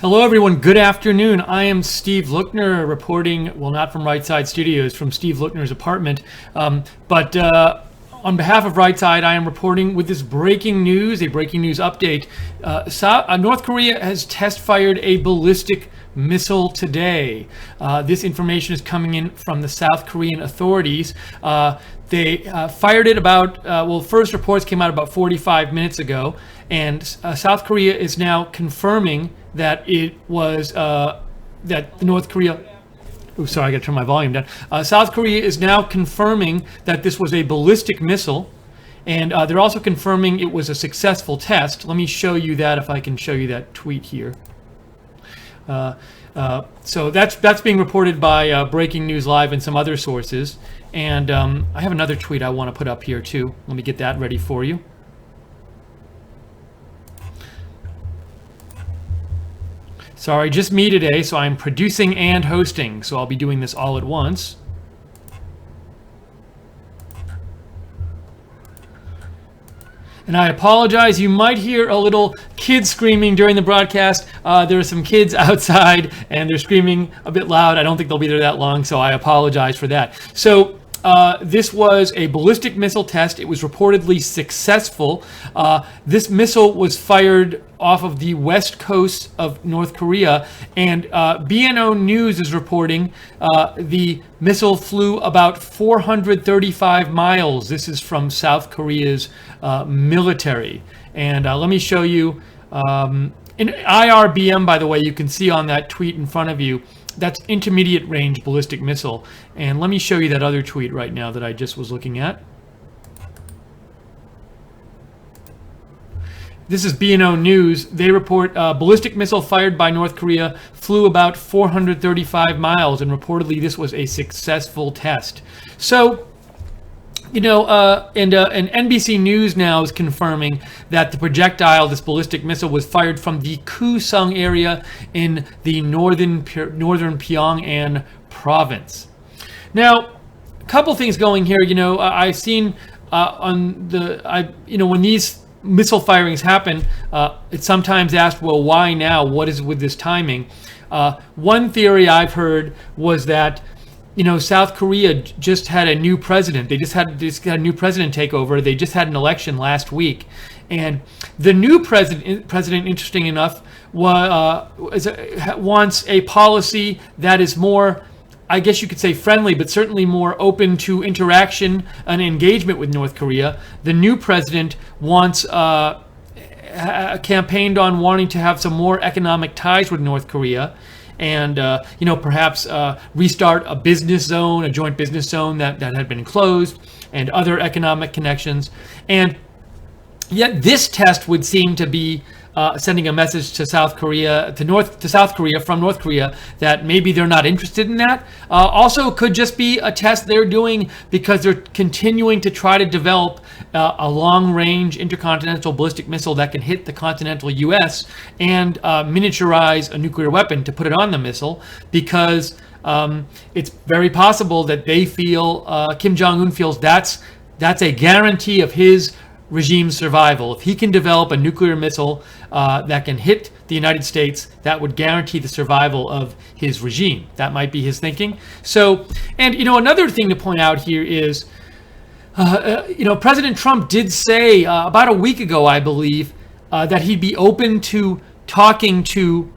Hello everyone, good afternoon. I am Steve Lookner reporting, well, not from Right Side Studios, from Steve Lookner's apartment, but on behalf of Right Side, I am reporting with this breaking news, a breaking news update. North Korea has test-fired a ballistic missile today. This information is coming in from the South Korean authorities. They fired it about, first reports came out about 45 minutes ago, and South Korea is now confirming that it was, that North Korea, oh, sorry, I gotta turn my volume down. South Korea is now confirming that this was a ballistic missile, and they're also confirming it was a successful test. Let me show you that, if I can show you that tweet here. So that's being reported by Breaking News Live and some other sources. And I have another tweet I want to put up here too. Let me get that ready for you. Sorry, just me today, so I'm producing and hosting, so I'll be doing this all at once. And I apologize, you might hear a little kid screaming during the broadcast. There are some kids outside and they're screaming a bit loud. I don't think they'll be there that long, so I apologize for that. So this was a ballistic missile test. It was reportedly successful. This missile was fired off of the west coast of North Korea, and BNO News is reporting the missile flew about 435 miles. This is from South Korea's military. And let me show you, in IRBM, by the way, you can see on that tweet in front of you, that's intermediate range ballistic missile. And let me show you that other tweet right now that I just was looking at. This is BNO News. They report ballistic missile fired by North Korea flew about 435 miles, and reportedly this was a successful test. So, you know, and NBC News now is confirming that the projectile, this ballistic missile, was fired from the Kusung area in the northern Pyongan province. Now, a couple things going here. You know, I've seen when these missile firings happen, it's sometimes asked, well, why now? What is with this timing? One theory I've heard was that, you know, South Korea just had a new president. They just had a new president take over. They just had an election last week, and the new president, interesting enough, wants a policy that is more, I guess you could say, friendly, but certainly more open to interaction and engagement with North Korea. The new president wants campaigned on wanting to have some more economic ties with North Korea, and you know, perhaps restart a business zone, a joint business zone that had been closed, and other economic connections. And yet this test would seem to be sending a message to South Korea, from North Korea, that maybe they're not interested in that. Also, it could just be a test they're doing because they're continuing to try to develop a long-range intercontinental ballistic missile that can hit the continental U.S. and miniaturize a nuclear weapon to put it on the missile, because it's very possible that they feel, Kim Jong-un feels that's a guarantee of his regime's survival. If he can develop a nuclear missile that can hit the United States, that would guarantee the survival of his regime. That might be his thinking. So, and you know, another thing to point out here is, you know, President Trump did say about a week ago, I believe, that he'd be open to talking to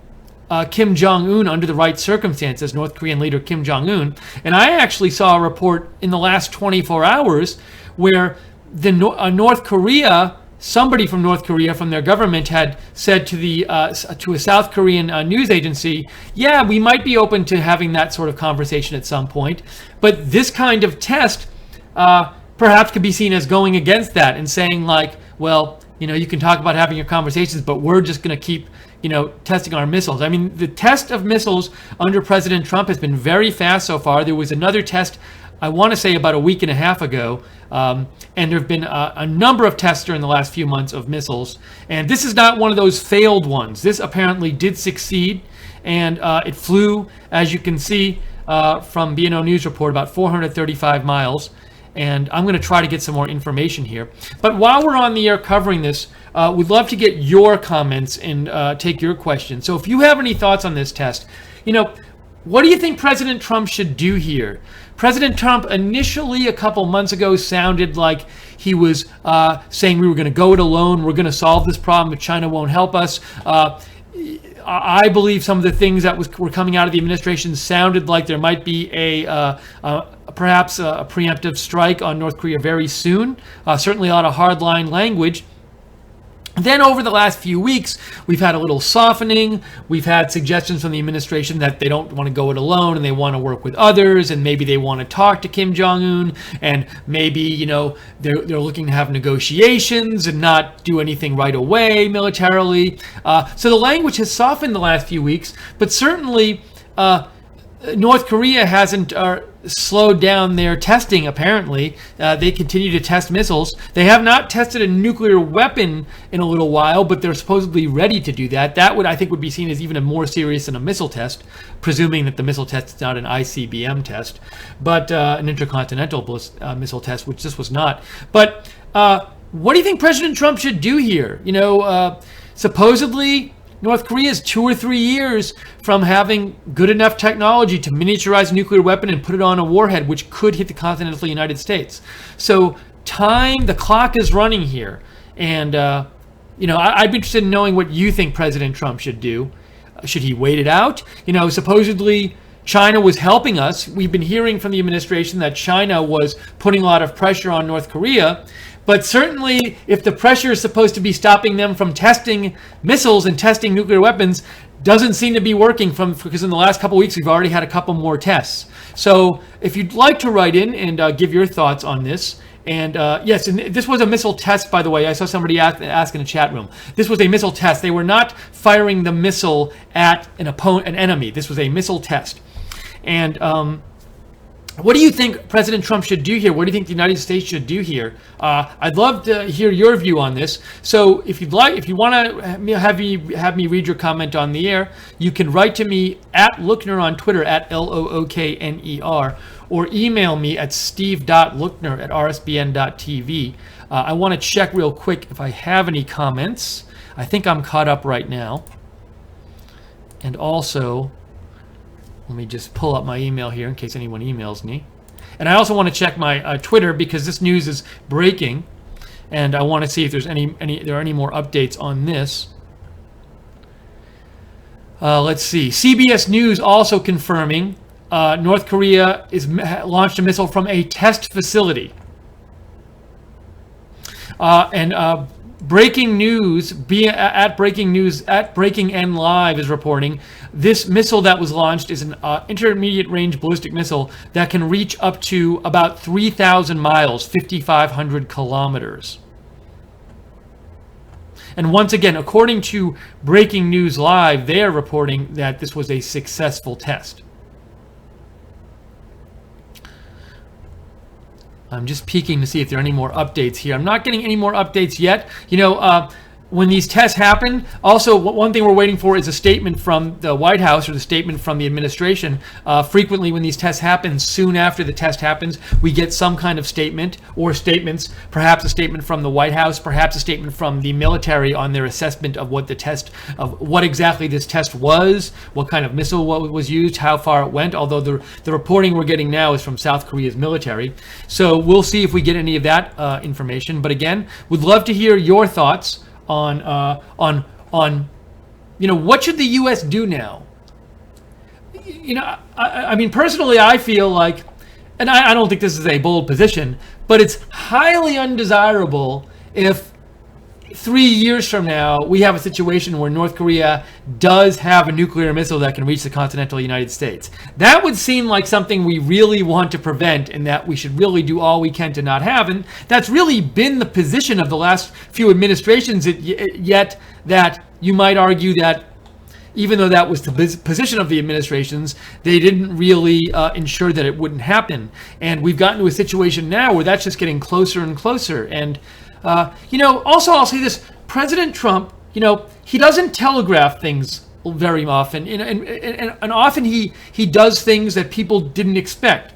Kim Jong-un under the right circumstances, North Korean leader Kim Jong-un. And I actually saw a report in the last 24 hours where North Korea, somebody from North Korea, from their government, had said to a South Korean news agency, yeah, we might be open to having that sort of conversation at some point. But this kind of test perhaps could be seen as going against that and saying, like, well, you know, you can talk about having your conversations, but we're just going to keep, you know, testing our missiles. I mean, the test of missiles under President Trump has been very fast so far. There was another test, I want to say, about a week and a half ago, and there have been a number of tests during the last few months of missiles, and this is not one of those failed ones. This apparently did succeed, and it flew, as you can see from BNO News report, about 435 miles, and I'm going to try to get some more information here. But while we're on the air covering this, We'd love to get your comments and take your questions. So if you have any thoughts on this test, what do you think President Trump should do here? President Trump initially a couple months ago sounded like he was saying we were going to go it alone. We're going to solve this problem, but China won't help us. I believe some of the things that were coming out of the administration sounded like there might be perhaps a preemptive strike on North Korea very soon. Certainly a lot of hardline language. Then over the last few weeks, we've had a little softening. We've had suggestions from the administration that they don't want to go it alone and they want to work with others, and maybe they want to talk to Kim Jong-un, and maybe, they're looking to have negotiations and not do anything right away militarily. So the language has softened the last few weeks, but certainly North Korea hasn't slowed down their testing, apparently. They continue to test missiles. They have not tested a nuclear weapon in a little while, but they're supposedly ready to do that. That I think would be seen as even more serious than a missile test, presuming that the missile test is not an ICBM test, but an intercontinental missile test, which this was not. But what do you think President Trump should do here? Supposedly, North Korea is 2 or 3 years from having good enough technology to miniaturize a nuclear weapon and put it on a warhead, which could hit the continental United States. So the clock is running here. And, I'd be interested in knowing what you think President Trump should do. Should he wait it out? Supposedly China was helping us. We've been hearing from the administration that China was putting a lot of pressure on North Korea. But certainly, if the pressure is supposed to be stopping them from testing missiles and testing nuclear weapons, doesn't seem to be working because in the last couple of weeks, we've already had a couple more tests. So if you'd like to write in and give your thoughts on this. And yes, and this was a missile test, by the way. I saw somebody ask in the chat room. This was a missile test. They were not firing the missile at an enemy. This was a missile test. And what do you think President Trump should do here? What do you think the United States should do here? I'd love to hear your view on this. So if you want to have me read your comment on the air, you can write to me at Lookner on Twitter, at Lookner, or email me at steve.lookner@rsbn.tv. I want to check real quick if I have any comments. I think I'm caught up right now. And also, let me just pull up my email here in case anyone emails me. And I also want to check my Twitter because this news is breaking, and I want to see if there's there are any more updates on this. Let's see. CBS News also confirming North Korea launched a missile from a test facility. Breaking News, at Breaking N Live is reporting this missile that was launched is an intermediate range ballistic missile that can reach up to about 3,000 miles, 5,500 kilometers. And once again, according to Breaking News Live, they are reporting that this was a successful test. I'm just peeking to see if there are any more updates here. I'm not getting any more updates yet. When these tests happen, also one thing we're waiting for is a statement from the White House or the statement from the administration. Frequently when these tests happen, soon after the test happens, we get some kind of statement or statements, perhaps a statement from the White House, perhaps a statement from the military on their assessment of what what exactly this test was, what kind of missile was used, how far it went, although the reporting we're getting now is from South Korea's military. So we'll see if we get any of that information. But again, would love to hear your thoughts on what should the U.S. do now? I mean, personally, I feel like, and I don't think this is a bold position, but it's highly undesirable if 3 years from now we have a situation where North Korea does have a nuclear missile that can reach the continental United States. That would seem like something we really want to prevent, and that we should really do all we can to not have. And that's really been the position of the last few administrations, yet that you might argue that even though that was the position of the administrations, they didn't really ensure that it wouldn't happen. And we've gotten to a situation now where that's just getting closer and closer. And also I'll say this, President Trump, he doesn't telegraph things very often, and often he does things that people didn't expect.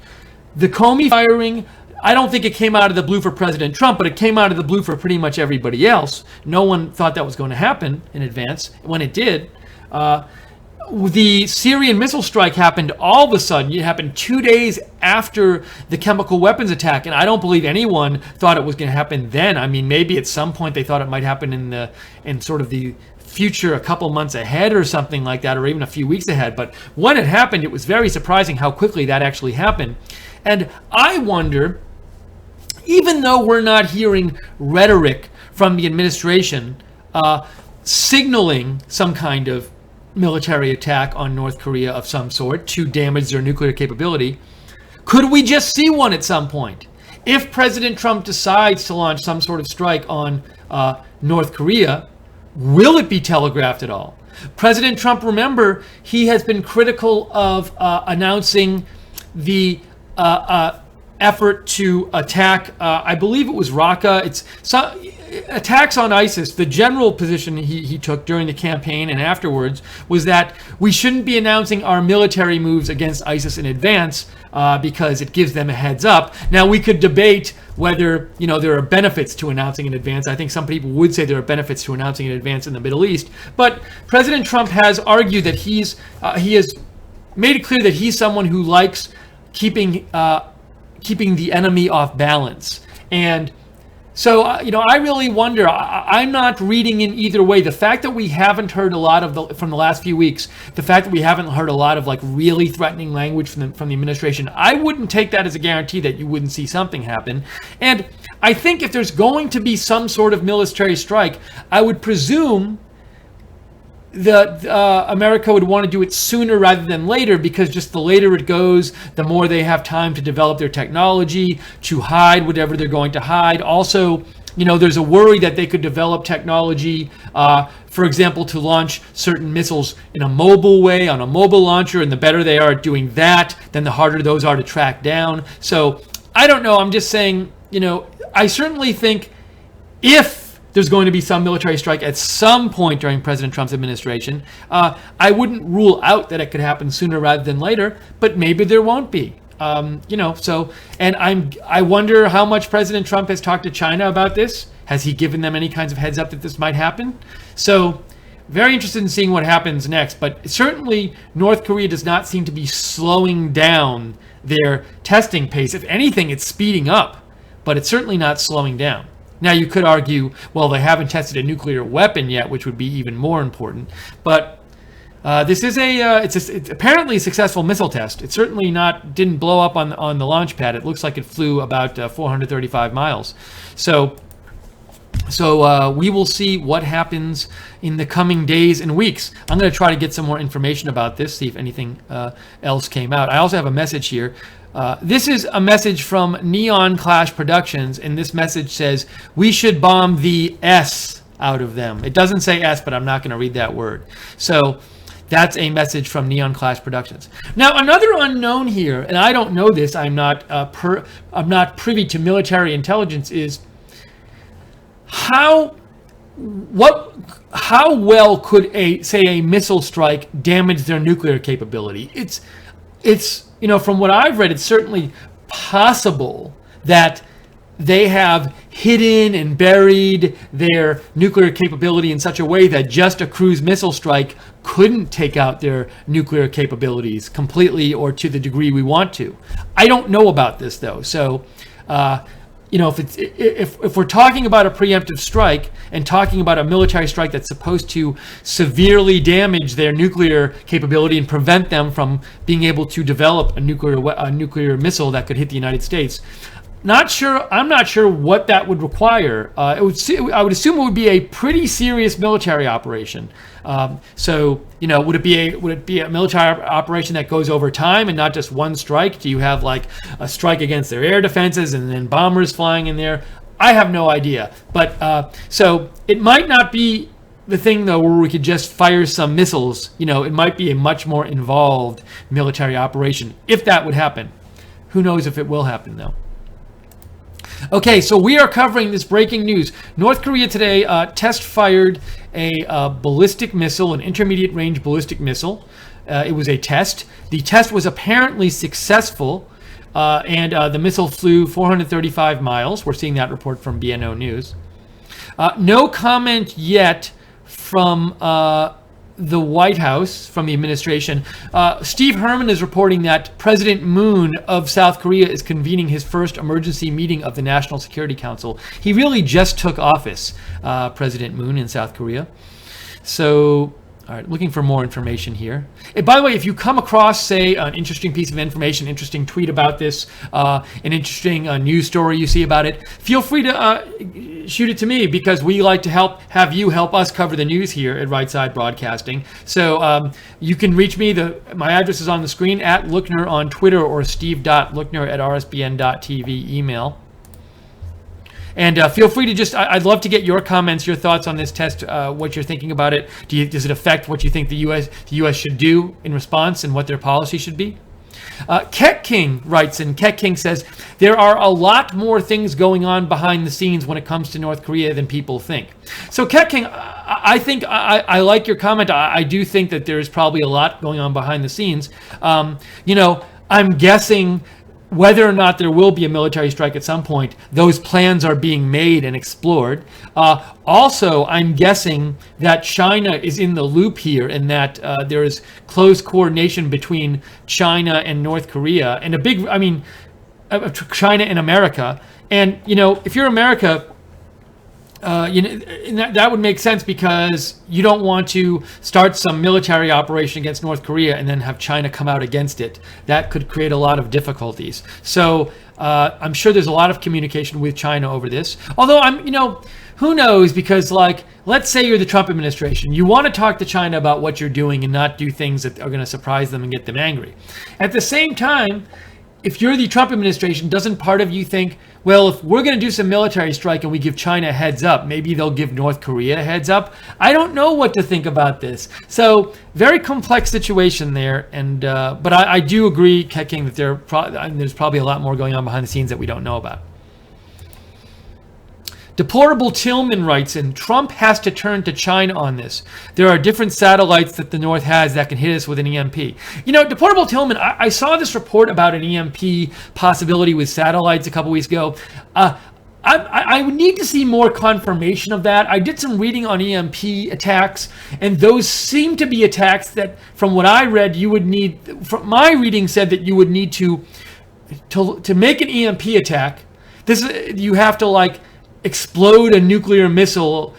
The Comey firing I don't think it came out of the blue for President Trump, but it came out of the blue for pretty much everybody else. No one thought that was going to happen in advance. When it did, the Syrian missile strike happened all of a sudden. It happened 2 days after the chemical weapons attack, and I don't believe anyone thought it was going to happen then. I mean, maybe at some point they thought it might happen in sort of the future, a couple months ahead or something like that, or even a few weeks ahead. But when it happened, it was very surprising how quickly that actually happened. And I wonder, even though we're not hearing rhetoric from the administration signaling some kind of military attack on North Korea of some sort to damage their nuclear capability, could we just see one at some point? If President Trump decides to launch some sort of strike on North Korea, will it be telegraphed at all? President Trump, remember, he has been critical of announcing the effort to attack, I believe it was Raqqa. It's attacks on ISIS. The general position he took during the campaign and afterwards was that we shouldn't be announcing our military moves against ISIS in advance because it gives them a heads up. Now, we could debate whether there are benefits to announcing in advance. I think some people would say there are benefits to announcing in advance in the Middle East. But President Trump has argued that he has made it clear that he's someone who likes keeping the enemy off balance. And so, I really wonder, I'm not reading in either way. The fact that we haven't heard a lot from the last few weeks, the fact that we haven't heard a lot of really threatening language from the administration, I wouldn't take that as a guarantee that you wouldn't see something happen. And I think if there's going to be some sort of military strike, I would presume that America would want to do it sooner rather than later, because just the later it goes, the more they have time to develop their technology, to hide whatever they're going to hide. Also, there's a worry that they could develop technology, for example, to launch certain missiles in a mobile way, on a mobile launcher, and the better they are at doing that, then the harder those are to track down. So I don't know. I'm just saying, I certainly think if there's going to be some military strike at some point during President Trump's administration, I wouldn't rule out that it could happen sooner rather than later, but maybe there won't be. So, and I wonder how much President Trump has talked to China about this. Has he given them any kinds of heads up that this might happen? So, very interested in seeing what happens next. But certainly, North Korea does not seem to be slowing down their testing pace. If anything, it's speeding up, but it's certainly not slowing down. Now, you could argue, well, they haven't tested a nuclear weapon yet, which would be even more important. But this is it's apparently a successful missile test. It certainly didn't blow up on the launch pad. It looks like it flew about 435 miles. So we will see what happens in the coming days and weeks. I'm going to try to get some more information about this, see if anything else came out. I also have a message here. This is a message from Neon Clash Productions, and this message says, we should bomb the S out of them. It doesn't say S, but I'm not going to read that word. So that's a message from Neon Clash Productions. Now, another unknown here, and I don't know this, I'm not privy to military intelligence, is how well could a missile strike damage their nuclear capability? It's from what I've read, it's certainly possible that they have hidden and buried their nuclear capability in such a way that just a cruise missile strike couldn't take out their nuclear capabilities completely or to the degree we want to. I don't know about this, though. So, if we're talking about a preemptive strike and talking about a military strike that's supposed to severely damage their nuclear capability and prevent them from being able to develop a nuclear missile that could hit the United States, I'm not sure what that would require. I would assume it would be a pretty serious military operation. Would it be a military operation that goes over time and not just one strike? Do you have like a strike against their air defenses and then bombers flying in there? I have no idea. But so it might not be the thing though where we could just fire some missiles. It might be a much more involved military operation if that would happen. Who knows if it will happen though. Okay, so we are covering this breaking news. North Korea today test fired a ballistic missile, an intermediate range ballistic missile. It was a test. The test was apparently successful. and the missile flew 435 miles. We're seeing that report from BNO News. No comment yet from the White House, from the administration. Steve Herman is reporting that President Moon of South Korea is convening his first emergency meeting of the National Security Council. He really just took office, President Moon in South Korea. So, all right, looking for more information here. And by the way, if you come across, say, an interesting piece of information, interesting tweet about this, an interesting news story you see about it, feel free to shoot it to me, because we like to have you help us cover the news here at Right Side Broadcasting. So you can reach me. My address is on the screen, at Lookner on Twitter, or steve.lookner@rsbn.tv email. And feel free to I'd love to get your comments, your thoughts on this test, what you're thinking about it. Does it affect what you think the U.S. should do in response, and what their policy should be? Ket King writes, and Ket King says, there are a lot more things going on behind the scenes when it comes to North Korea than people think. So Ket King, I think I like your comment. I do think that there's probably a lot going on behind the scenes. I'm guessing whether or not there will be a military strike at some point, those plans are being made and explored. Also, I'm guessing that China is in the loop here, and that there is close coordination between China and North Korea, and China and America. And, if you're America, that would make sense, because you don't want to start some military operation against North Korea and then have China come out against it. That could create a lot of difficulties. So I'm sure there's a lot of communication with China over this. Although who knows? Because let's say you're the Trump administration, you want to talk to China about what you're doing and not do things that are going to surprise them and get them angry. At the same time, if you're the Trump administration, doesn't part of you think, well, if we're going to do some military strike and we give China a heads up, maybe they'll give North Korea a heads up? I don't know what to think about this. So, very complex situation there. And but I do agree, Ket King, that there's probably a lot more going on behind the scenes that we don't know about. Deplorable Tillman writes, and Trump has to turn to China on this. There are different satellites that the North has that can hit us with an EMP. Deplorable Tillman, I saw this report about an EMP possibility with satellites a couple weeks ago. I would need to see more confirmation of that. I did some reading on EMP attacks, and those seem to be attacks that, from what I read, you would need. From my reading, said that you would need to make an EMP attack. You have to explode a nuclear missile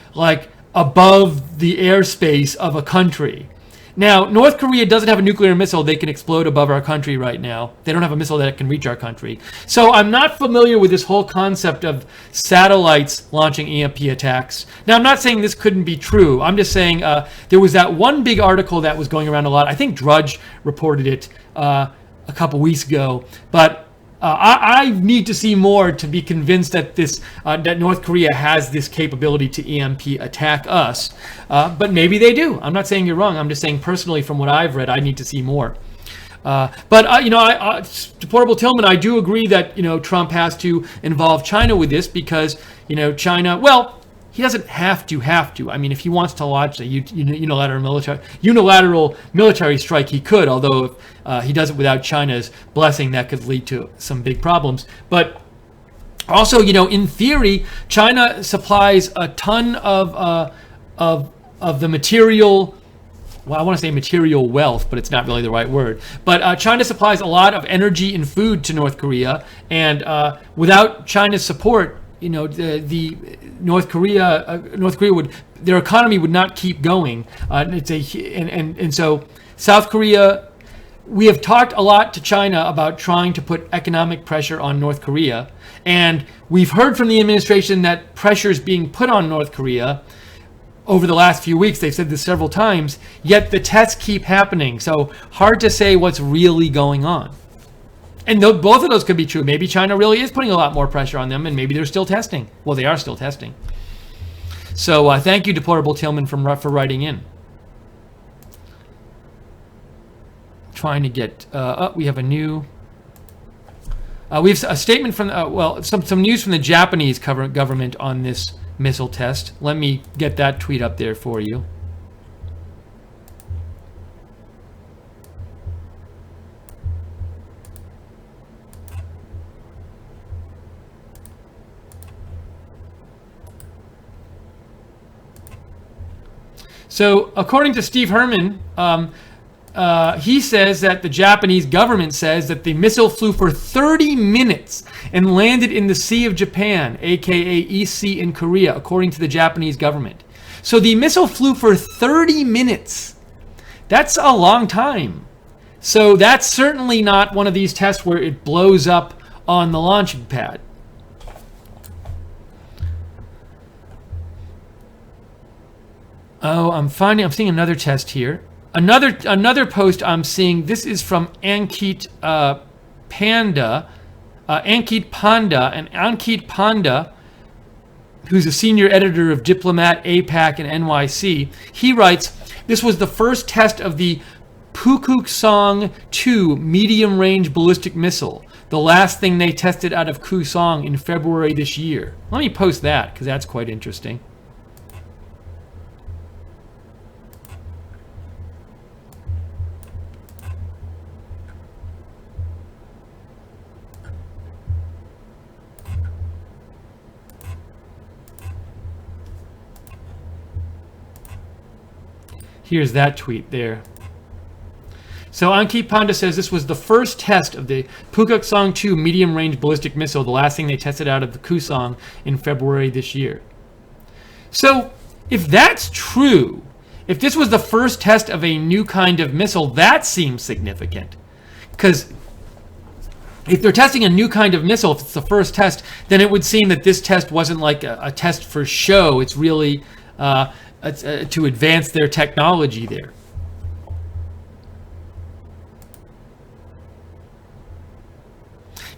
above the airspace of a country. Now, North Korea doesn't have a nuclear missile they can explode above our country right now. They don't have a missile that can reach our country. So I'm not familiar with this whole concept of satellites launching EMP attacks. Now, I'm not saying this couldn't be true. I'm just saying there was that one big article that was going around a lot. I think Drudge reported it a couple weeks ago. But I need to see more to be convinced that that North Korea has this capability to EMP attack us. But maybe they do. I'm not saying you're wrong. I'm just saying personally, from what I've read, I need to see more. Deplorable Tillman, I do agree that Trump has to involve China with this, because China. Well, he doesn't have to. I mean, if he wants to launch a unilateral military strike, he could. Although if he does it without China's blessing, that could lead to some big problems. But also, in theory, China supplies a ton of the material. Well, I want to say material wealth, but it's not really the right word. But China supplies a lot of energy and food to North Korea, and without China's support, the North Korea would, their economy would not keep going. And so South Korea, we have talked a lot to China about trying to put economic pressure on North Korea, and we've heard from the administration that pressure is being put on North Korea over the last few weeks. They've said this several times, yet the tests keep happening. So hard to say what's really going on. And both of those could be true. Maybe China really is putting a lot more pressure on them, and maybe they're still testing. Well, they are still testing. So thank you, Deplorable Tillman, for writing in. Trying to get... we have a new... we have a statement from... some news from the Japanese government on this missile test. Let me get that tweet up there for you. So according to Steve Herman, he says that the Japanese government says that the missile flew for 30 minutes and landed in the Sea of Japan, aka East Sea in Korea, according to the Japanese government. So the missile flew for 30 minutes. That's a long time. So that's certainly not one of these tests where it blows up on the launching pad. Oh, I'm seeing another test here. Another post I'm seeing. This is from Ankit Panda, and Ankit Panda, who's a senior editor of Diplomat, APAC, and NYC. He writes, this was the first test of the Pukguksong 2 medium-range ballistic missile, the last thing they tested out of Kusong in February this year. Let me post that, because that's quite interesting. Here's that tweet there. So Ankit Panda says this was the first test of the Pukguksong 2 medium-range ballistic missile, the last thing they tested out of the Kusong in February this year. So if that's true, if this was the first test of a new kind of missile, that seems significant. Because if they're testing a new kind of missile, if it's the first test, then it would seem that this test wasn't like a test for show. It's really to advance their technology there.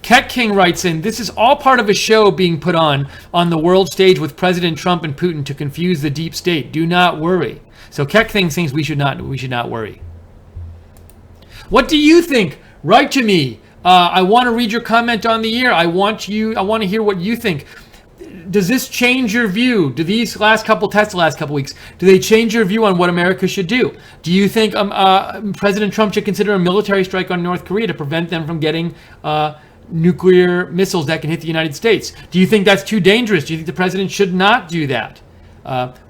Ket King writes in, this is all part of a show being put on the world stage with President Trump and Putin to confuse the deep state. Do not worry. So Ket King thinks we should not worry. What do you think? Write to me. I want to read your comment on the air. I want to hear what you think. Does this change your view? Do these last couple tests, the last couple weeks, do they change your view on what America should do? Do you think President Trump should consider a military strike on North Korea to prevent them from getting nuclear missiles that can hit the United States? Do you think that's too dangerous? Do you think the president should not do that?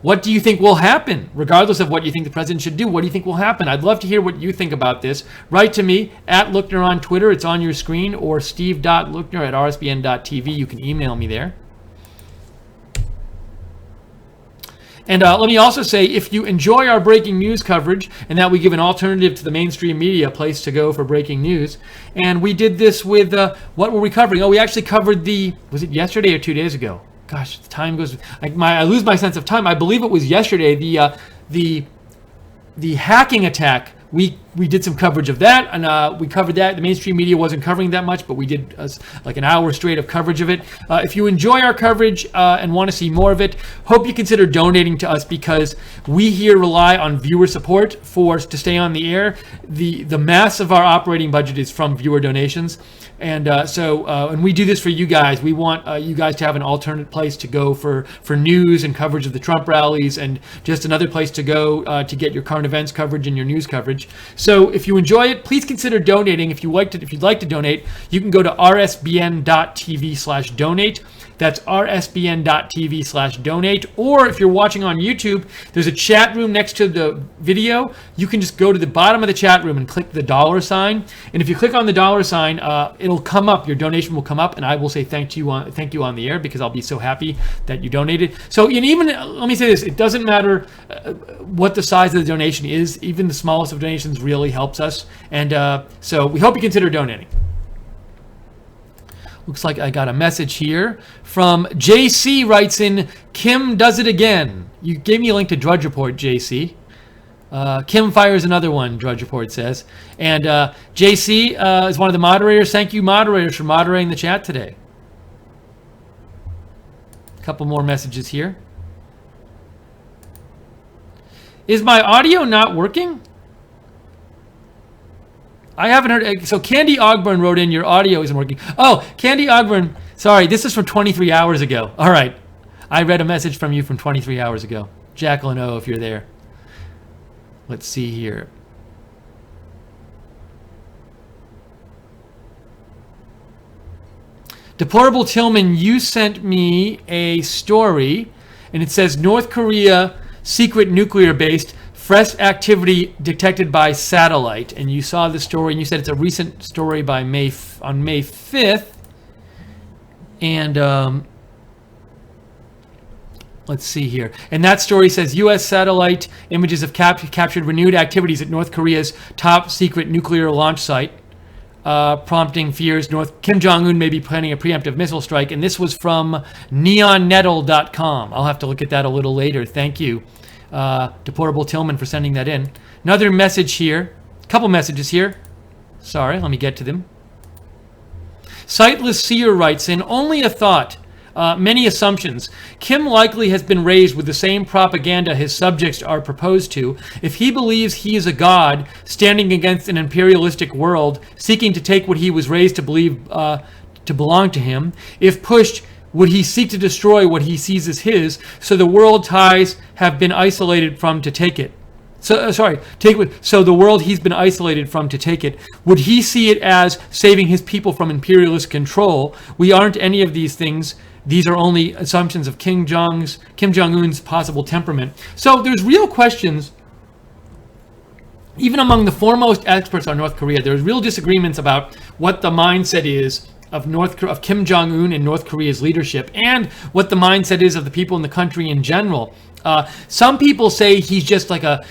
What do you think will happen? Regardless of what you think the president should do, what do you think will happen? I'd love to hear what you think about this. Write to me at Lookner on Twitter. It's on your screen, or steve.lookner@rsbn.tv. You can email me there. And let me also say, if you enjoy our breaking news coverage, and that we give an alternative to the mainstream media, a place to go for breaking news, and we did this with, what were we covering? Oh, we actually covered was it yesterday or 2 days ago? Gosh, the time goes, I lose my sense of time. I believe it was yesterday, the hacking attack. We did some coverage of that, and we covered that. The mainstream media wasn't covering that much, but we did like an hour straight of coverage of it. If you enjoy our coverage and want to see more of it, hope you consider donating to us, because we here rely on viewer support to stay on the air. The mass of our operating budget is from viewer donations. And and we do this for you guys. We want you guys to have an alternate place to go for news and coverage of the Trump rallies, and just another place to go to get your current events coverage and your news coverage. So if you enjoy it, please consider donating. If you'd like to donate, you can go to rsbn.tv/donate. That's rsbn.tv/donate. Or if you're watching on YouTube, there's a chat room next to the video. You can just go to the bottom of the chat room and click the $sign. And if you click on the $sign, it'll come up. Your donation will come up, and I will say thank you on the air, because I'll be so happy that you donated. So, and even, let me say this, it doesn't matter what the size of the donation is. Even the smallest of donations really helps us. And so we hope you consider donating. Looks like I got a message here from JC. Writes in, Kim does it again. You gave me a link to Drudge Report, JC. Kim fires another one, Drudge Report says. And JC is one of the moderators. Thank you, moderators, for moderating the chat today. A couple more messages here. Is my audio not working? I haven't heard. So Candy Ogburn wrote in, your audio isn't working. Oh, Candy Ogburn, sorry, this is from 23 hours ago. All right. I read a message from you from 23 hours ago. Jacqueline O, if you're there. Let's see here. Deplorable Tillman, you sent me a story, and it says North Korea secret nuclear base fresh activity detected by satellite. And you saw the story, and you said it's a recent story by May 5th. And let's see here. And that story says U.S. satellite images have captured renewed activities at North Korea's top secret nuclear launch site, prompting fears Kim Jong-un may be planning a preemptive missile strike. And this was from neonnettle.com. I'll have to look at that a little later. Thank you, Deportable Tillman, for sending that in. Another message here. A couple messages here. Sorry, let me get to them. Sightless Seer writes in, only a thought. Many assumptions. Kim likely has been raised with the same propaganda his subjects are proposed to. If he believes he is a god standing against an imperialistic world, seeking to take what he was raised to believe to belong to him, if pushed, would he seek to destroy what he sees as his, so the world ties have been isolated from to take it? So the world he's been isolated from to take it. Would he see it as saving his people from imperialist control? We aren't any of these things. These are only assumptions of Kim Jong-un's possible temperament. So there's real questions, even among the foremost experts on North Korea. There's real disagreements about what the mindset is of Kim Jong-un and North Korea's leadership, and what the mindset is of the people in the country in general. Some people say he's just like a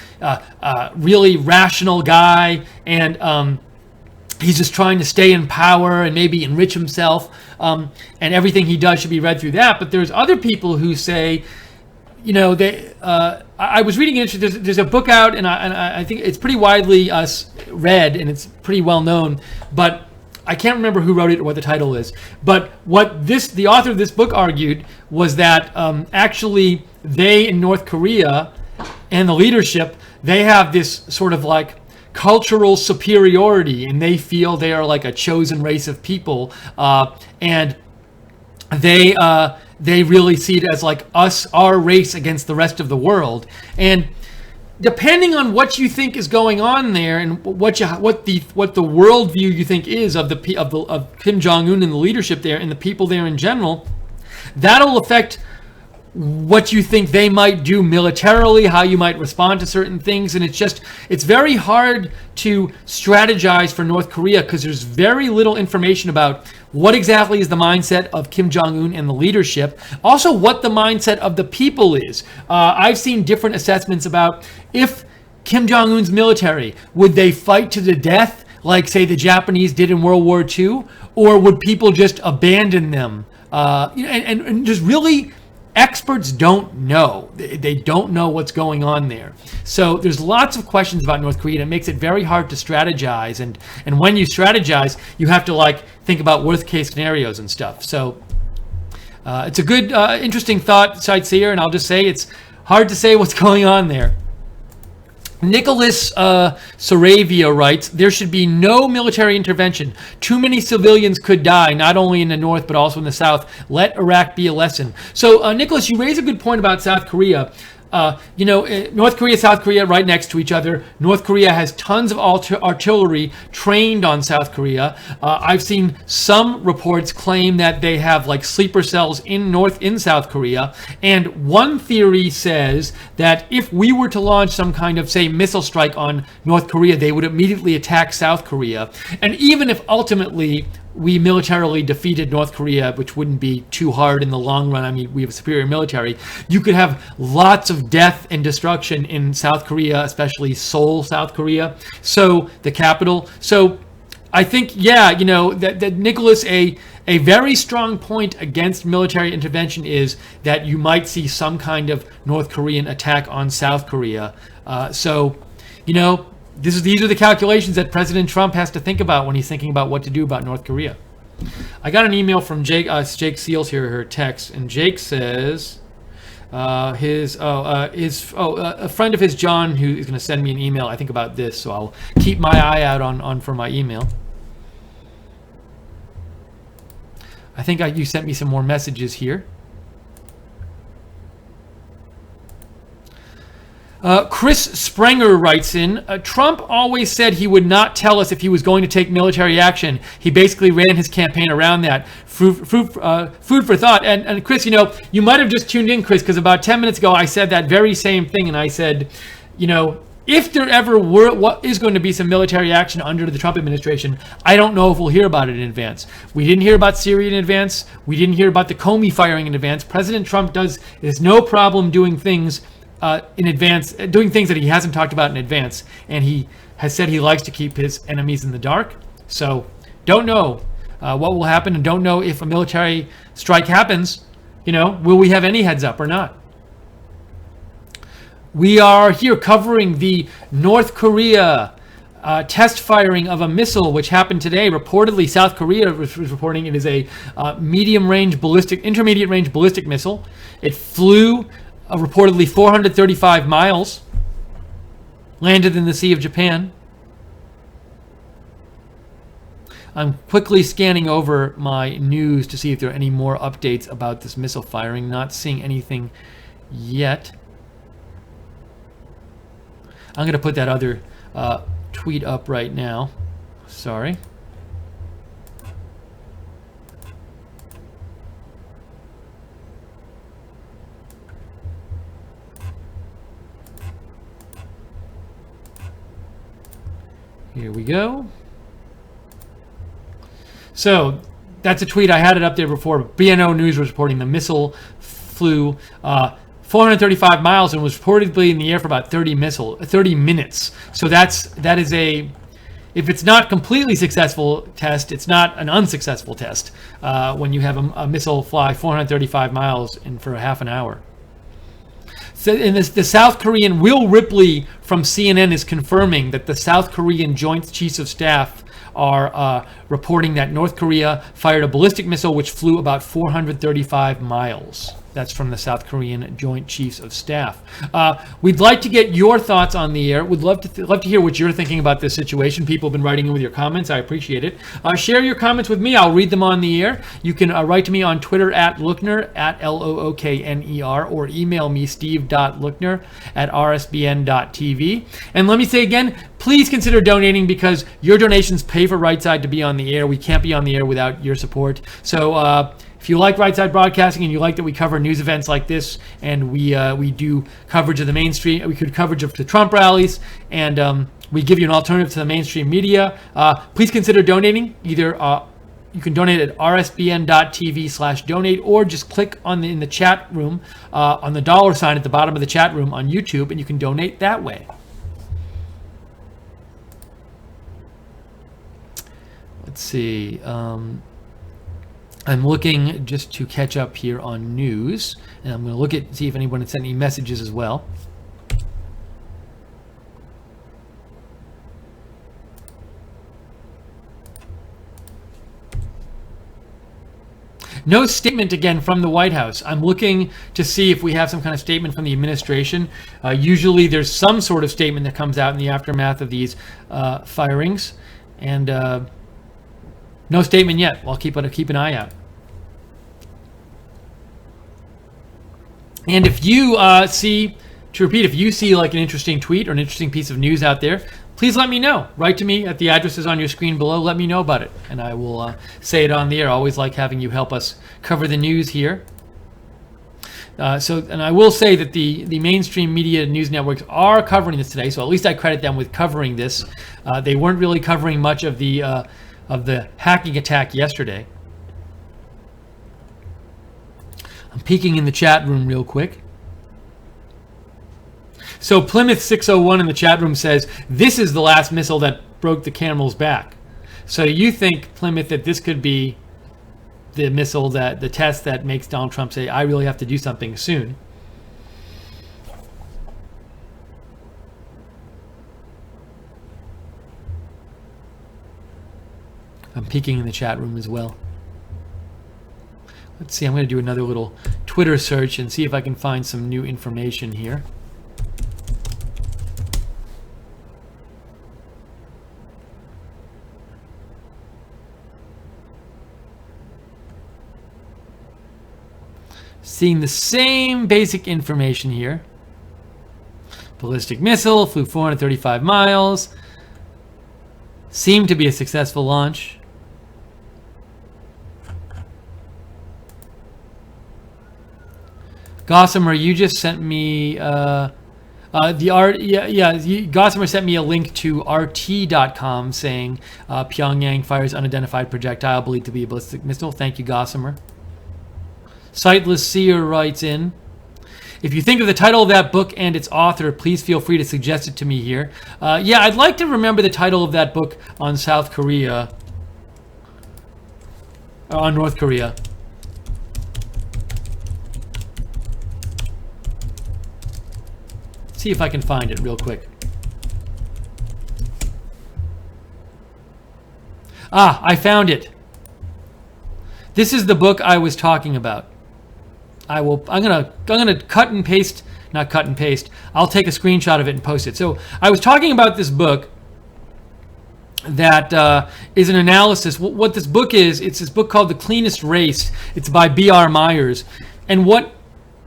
really rational guy, and he's just trying to stay in power and maybe enrich himself, and everything he does should be read through that. But there's other people who say, I was reading there's a book out, and I think it's pretty widely read, and it's pretty well known, but I can't remember who wrote it or what the title is. But what the author of this book argued was that actually they in North Korea and the leadership, they have this sort of like cultural superiority, and they feel they are like a chosen race of people, and they really see it as like our race against the rest of the world. And depending on what you think is going on there, and what the worldview you think is of Kim Jong-un and the leadership there and the people there in general, that'll affect what you think they might do militarily, how you might respond to certain things. And it's very hard to strategize for North Korea, because there's very little information about what exactly is the mindset of Kim Jong-un and the leadership. Also, what the mindset of the people is. I've seen different assessments about if Kim Jong-un's military, would they fight to the death like, say, the Japanese did in World War II, or would people just abandon them? And just really, experts don't know. They don't know what's going on there. So there's lots of questions about North Korea, and it makes it very hard to strategize. And when you strategize, you have to think about worst case scenarios and stuff. So it's a good, interesting thought, Sightseer, and I'll just say it's hard to say what's going on there. Nicholas Saravia writes, there should be no military intervention. Too many civilians could die, not only in the north, but also in the south. Let Iraq be a lesson. So, Nicholas, you raise a good point about South Korea. North Korea, South Korea, right next to each other. North Korea has tons of artillery trained on South Korea. I've seen some reports claim that they have sleeper cells in South Korea. And one theory says that if we were to launch some kind of, say, missile strike on North Korea, they would immediately attack South Korea. And even if ultimately we militarily defeated North Korea, which wouldn't be too hard in the long run. I mean, we have a superior military. You could have lots of death and destruction in South Korea, especially Seoul, South Korea. So the capital. So I think, that Nicholas, a very strong point against military intervention is that you might see some kind of North Korean attack on South Korea. These are the calculations that President Trump has to think about when he's thinking about what to do about North Korea. I got an email from Jake Seals here, her text, and Jake says a friend of his, John, who is going to send me an email, I think, about this, so I'll keep my eye out on for my email. I think you sent me some more messages here. Chris Sprenger writes in, Trump always said he would not tell us if he was going to take military action. He basically ran his campaign around that. Food for thought. And Chris, you might have just tuned in, Chris, because about 10 minutes ago I said that very same thing, and I said, if there ever were, what is going to be some military action under the Trump administration, I don't know if we'll hear about it in advance. We didn't hear about Syria in advance. We didn't hear about the Comey firing in advance. President Trump is no problem doing things in advance, doing things that he hasn't talked about in advance. And he has said he likes to keep his enemies in the dark. So don't know what will happen, and don't know if a military strike happens. Will we have any heads up or not? We are here covering the North Korea test firing of a missile, which happened today. Reportedly, South Korea was reporting it is a intermediate range ballistic missile. It flew reportedly 435 miles, landed in the Sea of Japan. I'm quickly scanning over my news to see if there are any more updates about this missile firing. Not seeing anything yet. I'm going to put that other tweet up right now. Sorry. Here we go. So that's a tweet. I had it up there before. BNO News was reporting the missile flew 435 miles and was reportedly in the air for about 30 minutes. So that is if it's not completely successful test, it's not an unsuccessful test when you have a missile fly 435 miles for a half an hour. So, and the South Korean Will Ripley from CNN is confirming that the South Korean Joint Chiefs of Staff are reporting that North Korea fired a ballistic missile which flew about 435 miles. That's from the South Korean Joint Chiefs of Staff. We'd like to get your thoughts on the air. We'd love to hear what you're thinking about this situation. People have been writing in with your comments. I appreciate it. Share your comments with me. I'll read them on the air. You can write to me on Twitter at Lookner, at Lookner, or email me steve.lookner@rsbn.tv. And let me say again, please consider donating, because your donations pay for Right Side to be on the air. We can't be on the air without your support. So if you like Right Side Broadcasting and you like that we cover news events like this, and we do coverage of the mainstream, we could coverage of the Trump rallies, and we give you an alternative to the mainstream media, please consider donating. Either you can donate at rsbn.tv/donate, or just click in the chat room on the dollar sign at the bottom of the chat room on YouTube, and you can donate that way. Let's see. I'm looking just to catch up here on news, and I'm going to see if anyone had sent any messages as well. No statement again from the White House. I'm looking to see if we have some kind of statement from the administration. Usually there's some sort of statement that comes out in the aftermath of these firings, and no statement yet. I'll keep an eye out. And if you if you see like an interesting tweet or an interesting piece of news out there, please let me know. Write to me at the addresses on your screen below. Let me know about it, and I will say it on the air. I always like having you help us cover the news here. And I will say that the mainstream media news networks are covering this today, so at least I credit them with covering this. They weren't really covering much of the hacking attack yesterday. I'm peeking in the chat room real quick. So Plymouth 601 in the chat room says, this is the last missile that broke the camel's back. So you think, Plymouth, that this could be the missile, the test that makes Donald Trump say, I really have to do something soon. I'm peeking in the chat room as well. Let's see, I'm going to do another little Twitter search and see if I can find some new information here. Seeing the same basic information here. Ballistic missile, flew 435 miles. Seemed to be a successful launch. Gossamer, you just sent me... Gossamer sent me a link to RT.com saying Pyongyang fires unidentified projectile believed to be a ballistic missile. Thank you, Gossamer. Sightless Seer writes in, if you think of the title of that book and its author, please feel free to suggest it to me here. I'd like to remember the title of that book on South Korea, on North Korea. See if I can find it real quick. I found it. This is the book I was talking about. I'm gonna cut and paste, not cut and paste. I'll take a screenshot of it and post it. So I was talking about this book that is an analysis. What this book is, it's this book called The Cleanest Race. It's by B.R. Myers. And what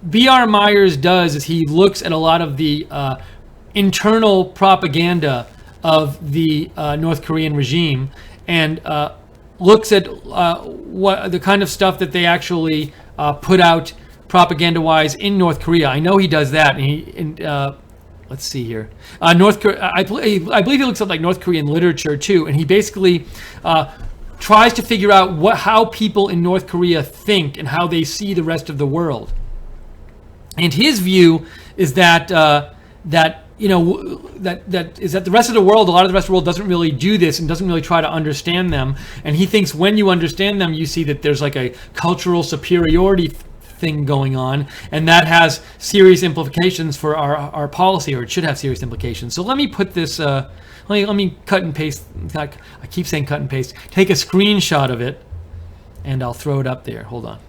B.R. Myers does is he looks at a lot of the internal propaganda of the North Korean regime and looks at what the kind of stuff that they actually put out propaganda-wise in North Korea. I know he does that. And let's see here. North Korea. I believe he looks at like North Korean literature too, and he basically tries to figure out how people in North Korea think and how they see the rest of the world. And his view is that the rest of the world, a lot of the rest of the world doesn't really do this and doesn't really try to understand them. And he thinks when you understand them, you see that there's like a cultural superiority thing going on, and that has serious implications for our policy, or it should have serious implications. So let me put this, let me cut and paste. I keep saying cut and paste. Take a screenshot of it, and I'll throw it up there. Hold on.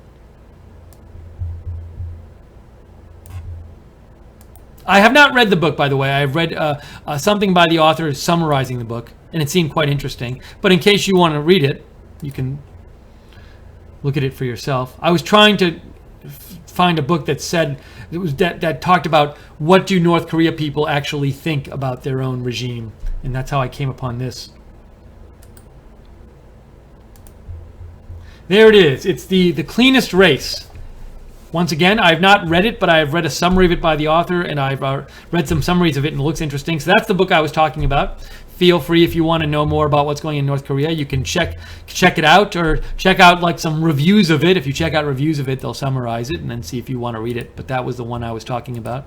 I have not read the book, by the way. I've read something by the author summarizing the book, and it seemed quite interesting. But in case you want to read it, you can look at it for yourself. I was trying to find a book that said that talked about what do North Korea people actually think about their own regime, and that's how I came upon this. There it is. It's the Cleanest Race. Once again, I've not read it, but I've read a summary of it by the author, and I've read some summaries of it, and it looks interesting. So that's the book I was talking about. Feel free, if you want to know more about what's going on in North Korea, you can check it out, or check out like some reviews of it. If you check out reviews of it, they'll summarize it, and then see if you want to read it. But that was the one I was talking about.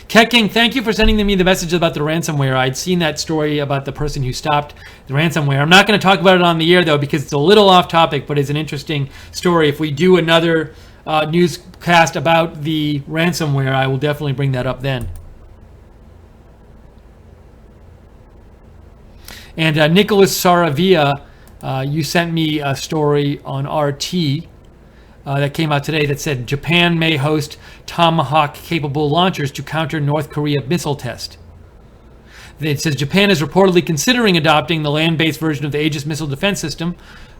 Keking, thank you for sending me the message about the ransomware. I'd seen that story about the person who stopped the ransomware. I'm not going to talk about it on the air, though, because it's a little off topic, but it's an interesting story. If we do another newscast about the ransomware, I will definitely bring that up then. And Nicholas Saravia, you sent me a story on RT that came out today that said Japan may host Tomahawk-capable launchers to counter North Korea missile test. It says Japan is reportedly considering adopting the land-based version of the Aegis missile defense system.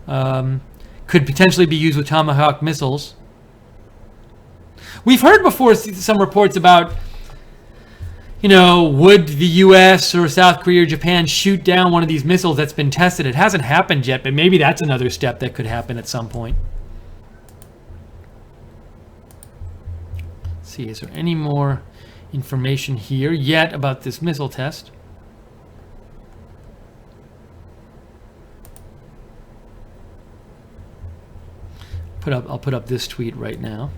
Could potentially be used with Tomahawk missiles. We've heard before some reports about, would the U.S. or South Korea or Japan shoot down one of these missiles that's been tested? It hasn't happened yet, but maybe that's another step that could happen at some point. See, is there any more information here yet about this missile test? I'll put up this tweet right now.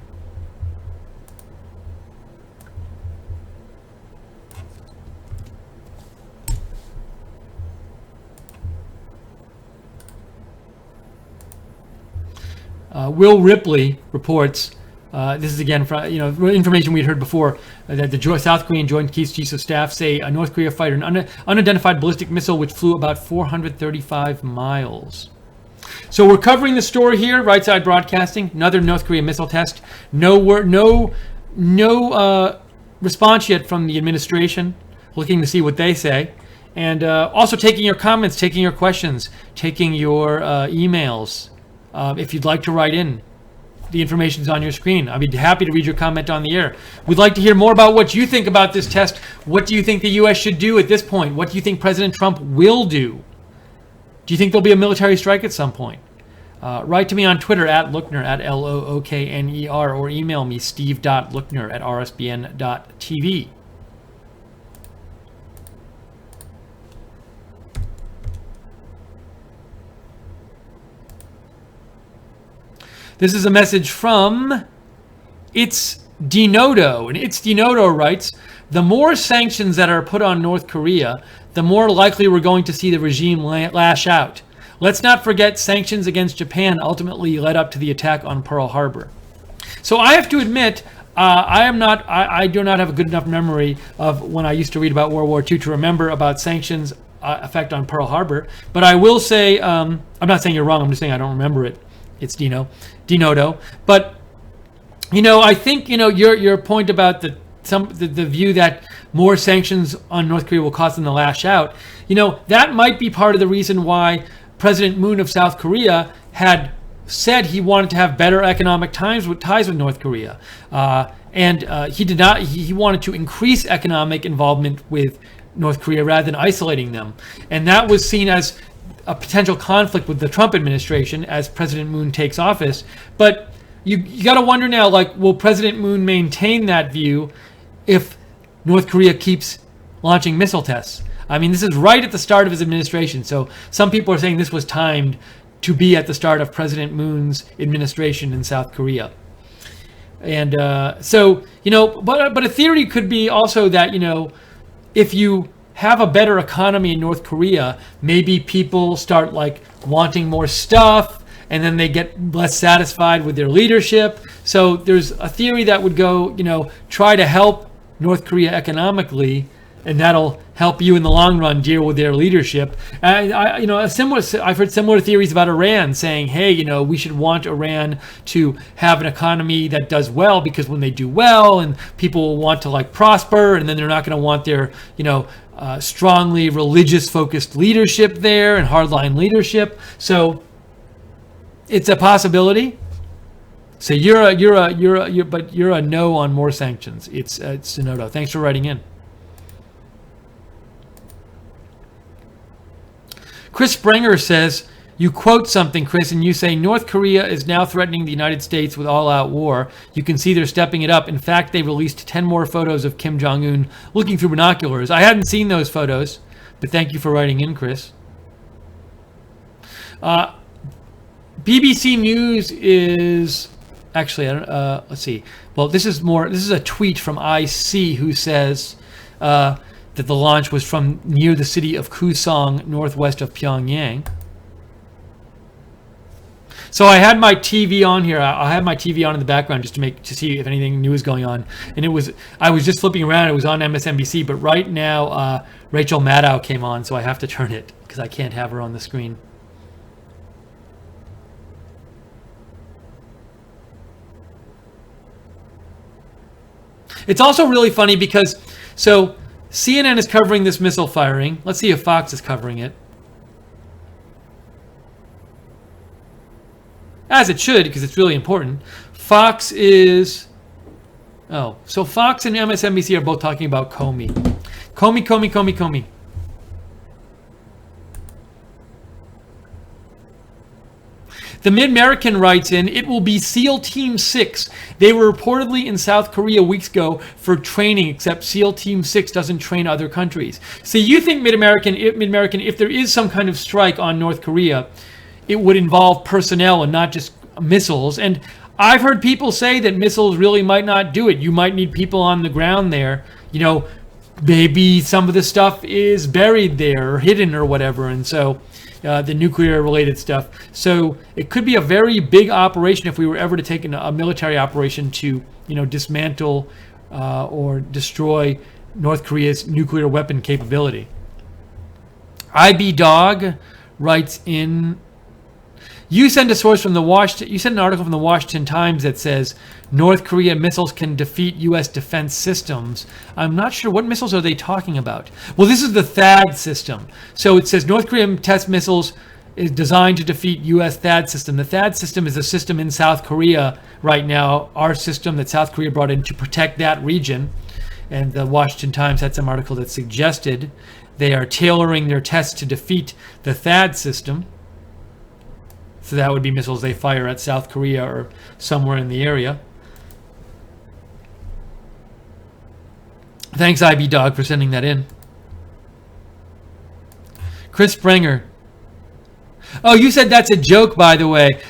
Will Ripley reports. This is again from information we had heard before that the South Korean Joint Chiefs of Staff say a North Korea fired an unidentified ballistic missile which flew about 435 miles. So we're covering the story here, Right Side Broadcasting. Another North Korean missile test. No response yet from the administration. Looking to see what they say, and also taking your comments, taking your questions, taking your emails. If you'd like to write in. The information is on your screen. I'd be happy to read your comment on the air. We'd like to hear more about what you think about this test. What do you think the U.S. should do at this point? What do you think President Trump will do? Do you think there'll be a military strike at some point? Write to me on Twitter at Lookner, at Lookner, or email me steve.lookner@rsbn.tv. This is a message from It's Dinodo, and It's Dinodo writes, the more sanctions that are put on North Korea, the more likely we're going to see the regime lash out. Let's not forget sanctions against Japan ultimately led up to the attack on Pearl Harbor. So I have to admit, I do not have a good enough memory of when I used to read about World War II to remember about sanctions effect on Pearl Harbor. But I will say, I'm not saying you're wrong, I'm just saying I don't remember it. It's Dinodo. But, I think, your point about the view that more sanctions on North Korea will cause them to lash out, that might be part of the reason why President Moon of South Korea had said he wanted to have better economic ties with North Korea. He wanted to increase economic involvement with North Korea rather than isolating them. And that was seen as a potential conflict with the Trump administration as President Moon takes office. But you got to wonder now, will President Moon maintain that view if North Korea keeps launching missile tests? I mean, this is right at the start of his administration. So some people are saying this was timed to be at the start of President Moon's administration in South Korea. And but a theory could be also that, if you have a better economy in North Korea, maybe people start wanting more stuff, and then they get less satisfied with their leadership. So there's a theory that would go, try to help North Korea economically, and that'll help you in the long run deal with their leadership. And I've heard similar theories about Iran saying, hey, we should want Iran to have an economy that does well, because when they do well, and people will want to prosper, and then they're not going to want their, strongly religious focused leadership there and hardline leadership. So it's a possibility. So you're a no on more sanctions. It's Sonodo. Thanks for writing in. Chris Springer says, you quote something, Chris, and you say, North Korea is now threatening the United States with all-out war. You can see they're stepping it up. In fact, they released 10 more photos of Kim Jong-un looking through binoculars. I hadn't seen those photos, but thank you for writing in, Chris. BBC News is... Actually, let's see. Well, this is a tweet from IC who says... that the launch was from near the city of Kusong, northwest of Pyongyang. So I had my TV on here. I had my TV on in the background just to see if anything new is going on. And I was just flipping around. It was on MSNBC, but right now Rachel Maddow came on, so I have to turn it because I can't have her on the screen. It's also really funny because CNN is covering this missile firing. Let's see if Fox is covering it. As it should, because it's really important. Fox is... Oh, so Fox and MSNBC are both talking about Comey. Comey. The Mid-American writes in, it will be SEAL Team 6. They were reportedly in South Korea weeks ago for training, except SEAL Team 6 doesn't train other countries. So you think Mid-American, if there is some kind of strike on North Korea, it would involve personnel and not just missiles. And I've heard people say that missiles really might not do it. You might need people on the ground there. Maybe some of the stuff is buried there or hidden or whatever. And so... the nuclear-related stuff. So it could be a very big operation if we were ever to take a military operation to, dismantle or destroy North Korea's nuclear weapon capability. IB Dog writes in, you sent an article from the Washington Times that says North Korea missiles can defeat U.S. defense systems. I'm not sure, what missiles are they talking about? Well, this is the THAAD system. So it says North Korean test missiles is designed to defeat U.S. THAAD system. The THAAD system is a system in South Korea right now, our system that South Korea brought in to protect that region. And the Washington Times had some article that suggested they are tailoring their tests to defeat the THAAD system. So that would be missiles they fire at South Korea or somewhere in the area. Thanks, IB Dog, for sending that in. Chris Sprenger. Oh, you said that's a joke, by the way.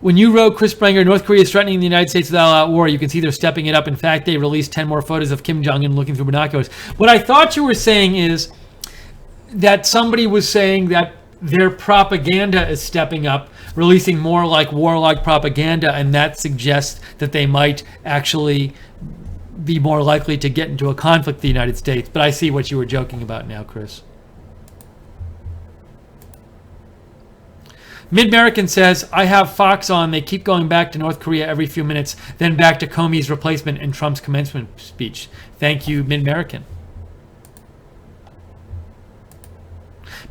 When you wrote, Chris Sprenger, North Korea is threatening the United States with all-out war, you can see they're stepping it up. In fact, they released 10 more photos of Kim Jong-un looking through binoculars. What I thought you were saying is that somebody was saying that their propaganda is stepping up, releasing more like warlike propaganda, and that suggests that they might actually be more likely to get into a conflict with the United States. But I see what you were joking about now, Chris. Mid-American says, I have Fox on. They keep going back to North Korea every few minutes, then back to Comey's replacement and Trump's commencement speech. Thank you, Mid-American.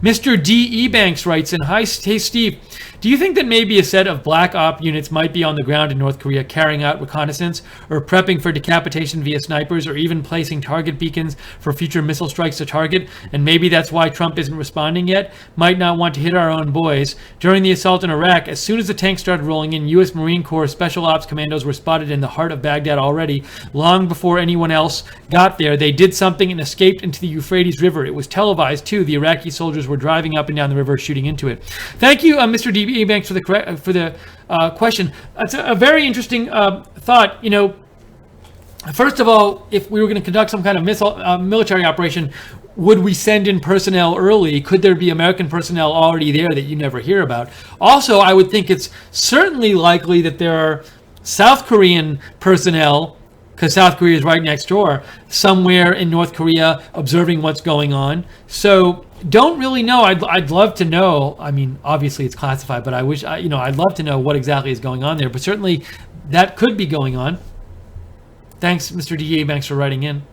Mr. D. Ebanks writes in, hey Steve, do you think that maybe a set of black op units might be on the ground in North Korea carrying out reconnaissance or prepping for decapitation via snipers or even placing target beacons for future missile strikes to target? And maybe that's why Trump isn't responding yet? Might not want to hit our own boys. During the assault in Iraq, as soon as the tanks started rolling in, U.S. Marine Corps Special Ops commandos were spotted in the heart of Baghdad already. Long before anyone else got there, they did something and escaped into the Euphrates River. It was televised too. The Iraqi soldiers were driving up and down the river shooting into it. Thank you, Mr. D. Banks, for the question. That's a very interesting thought. You know, first of all, if we were going to conduct some kind of military operation, would we send in personnel early? Could there be American personnel already there that you never hear about? Also, I would think it's certainly likely that there are South Korean personnel, because South Korea is right next door, somewhere in North Korea observing what's going on. So don't really know. I'd love to know. I mean, obviously it's classified, but I'd love to know what exactly is going on there. But certainly that could be going on. Thanks, Mr. D.A. Banks, for writing in.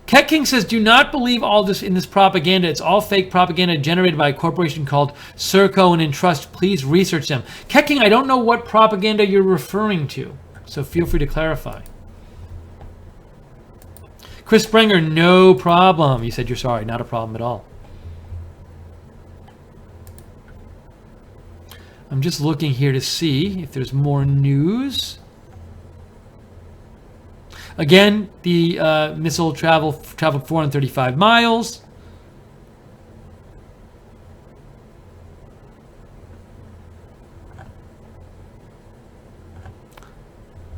Ket King says, do not believe all this in this propaganda. It's all fake propaganda generated by a corporation called Serco and Entrust. Please research them. Ket King, I don't know what propaganda you're referring to, so feel free to clarify. Chris Sprenger, no problem. You said you're sorry. Not a problem at all. I'm just looking here to see if there's more news. Again, the missile traveled 435 miles.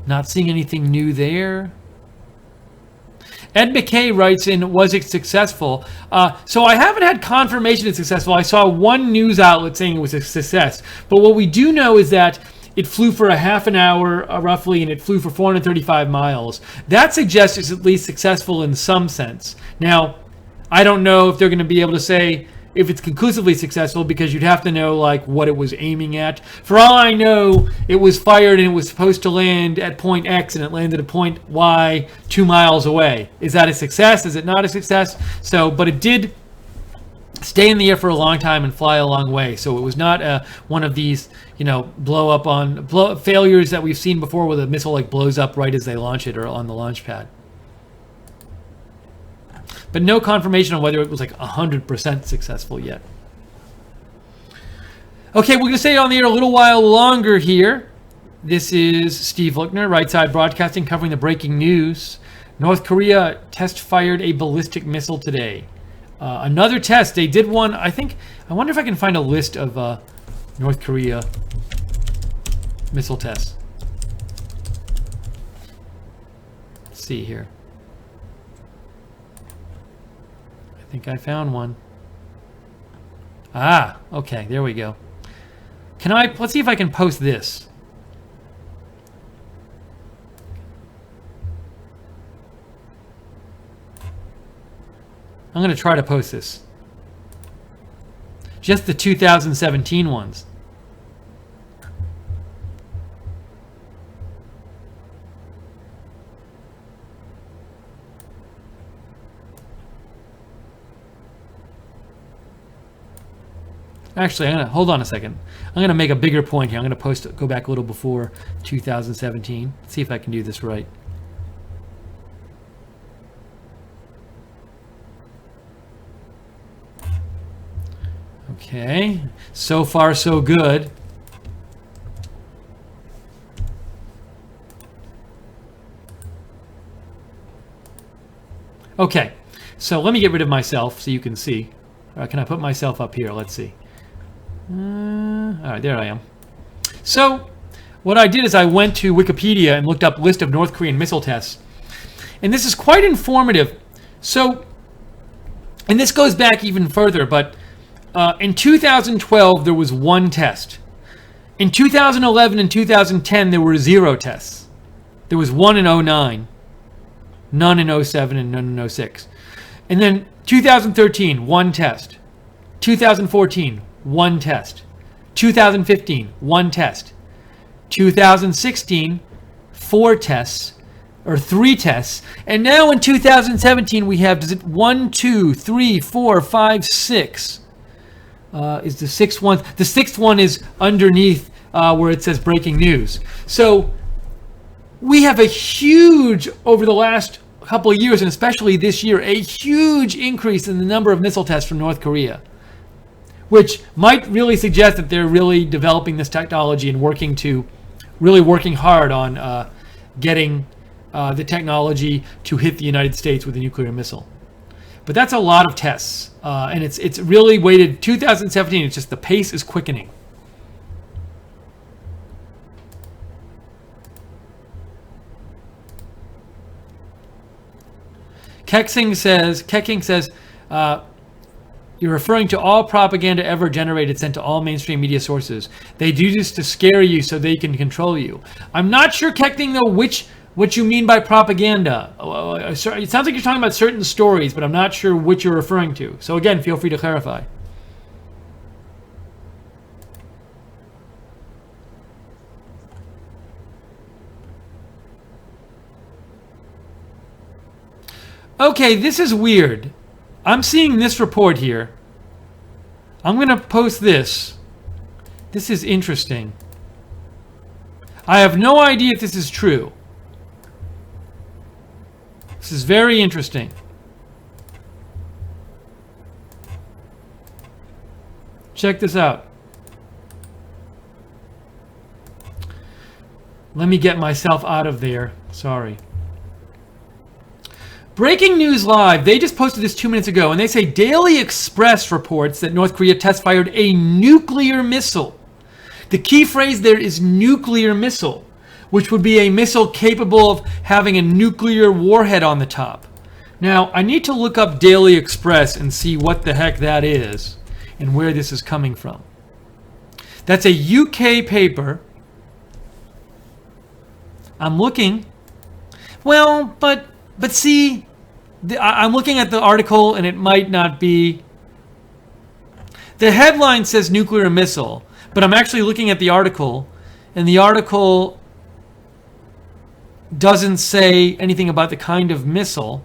Not seeing anything new there. Ed McKay writes in, was it successful? So I haven't had confirmation it's successful. I saw one news outlet saying it was a success. But what we do know is that it flew for a half an hour, roughly, and it flew for 435 miles. That suggests it's at least successful in some sense. Now, I don't know if they're going to be able to say if it's conclusively successful, because you'd have to know like what it was aiming at. For all I know, it was fired and it was supposed to land at point X and it landed at point Y 2 miles away. Is that a success? Is it not a success? So, but it did stay in the air for a long time and fly a long way. So it was not one of these, failures that we've seen before where the missile like blows up right as they launch it or on the launch pad. But no confirmation on whether it was like 100% successful yet. Okay, we're going to stay on the air a little while longer here. This is Steve Lookner, Right Side Broadcasting, covering the breaking news. North Korea test fired a ballistic missile today. Another test. They did one, I wonder if I can find a list of North Korea missile tests. Let's see here. I think I found one. Ah, okay, there we go. Let's see if I can post this. I'm going to try to post this. Just the 2017 ones. Actually, hold on a second. I'm going to make a bigger point here. I'm going to go back a little before 2017. Let's see if I can do this right. Okay, so far so good. Okay, so let me get rid of myself so you can see. Can I put myself up here? Let's see. All right, there I am. So what I did is I went to Wikipedia and looked up list of North Korean missile tests. And this is quite informative. So, and this goes back even further, but in 2012, there was one test. In 2011 and 2010, there were 0 tests. There was one in 2009, none in 2007, and none in 2006. And then 2013, one test. 2014, one test. 2015, one test. 2016, 4 tests, or 3 tests. And now in 2017, we have, does it 1, 2, 3, 4, 5, 6? Is the 6th one? The 6th one is underneath where it says breaking news. So we have a huge, over the last couple of years, and especially this year, a huge increase in the number of missile tests from North Korea, which might really suggest that they're really developing this technology and really working hard on getting the technology to hit the United States with a nuclear missile. But that's a lot of tests, and it's really weighted. 2017, it's just the pace is quickening. Keking says, you're referring to all propaganda ever generated sent to all mainstream media sources. They do this to scare you so they can control you. I'm not sure, Keking, though, what you mean by propaganda. It sounds like you're talking about certain stories, but I'm not sure what you're referring to. So again, feel free to clarify. Okay, this is weird. I'm seeing this report here. I'm going to post this. This is interesting. I have no idea if this is true. This is very interesting. Check this out. Let me get myself out of there. Sorry. Breaking News Live, they just posted this 2 minutes ago, and they say Daily Express reports that North Korea test-fired a nuclear missile. The key phrase there is nuclear missile, which would be a missile capable of having a nuclear warhead on the top. Now, I need to look up Daily Express and see what the heck that is and where this is coming from. That's a UK paper. I'm looking. Well, but see, I'm looking at the article and it might not be. The headline says nuclear missile, but I'm actually looking at the article, and the article doesn't say anything about the kind of missile.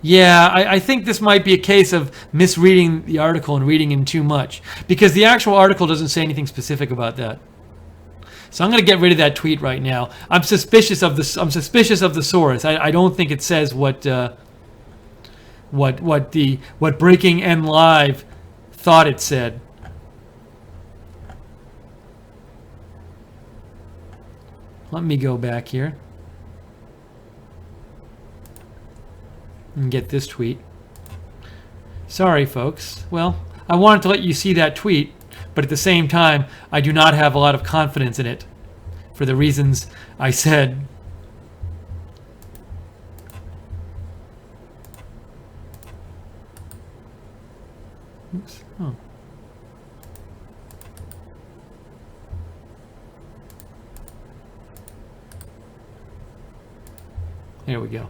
Yeah, I think this might be a case of misreading the article and reading in too much, because the actual article doesn't say anything specific about that. So I'm going to get rid of that tweet right now. I'm suspicious of the source. I don't think it says what Breaking N Live thought it said. Let me go back here and get this tweet. Sorry, folks. Well, I wanted to let you see that tweet, but at the same time, I do not have a lot of confidence in it for the reasons I said. Oops. Oh. There we go.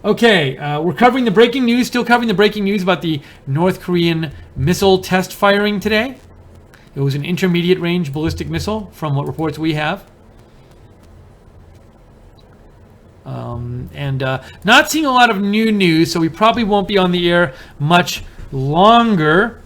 Okay, we're covering the breaking news, still covering the breaking news about the North Korean missile test firing today. It was an intermediate range ballistic missile from what reports we have. Not seeing a lot of new news, so we probably won't be on the air much longer,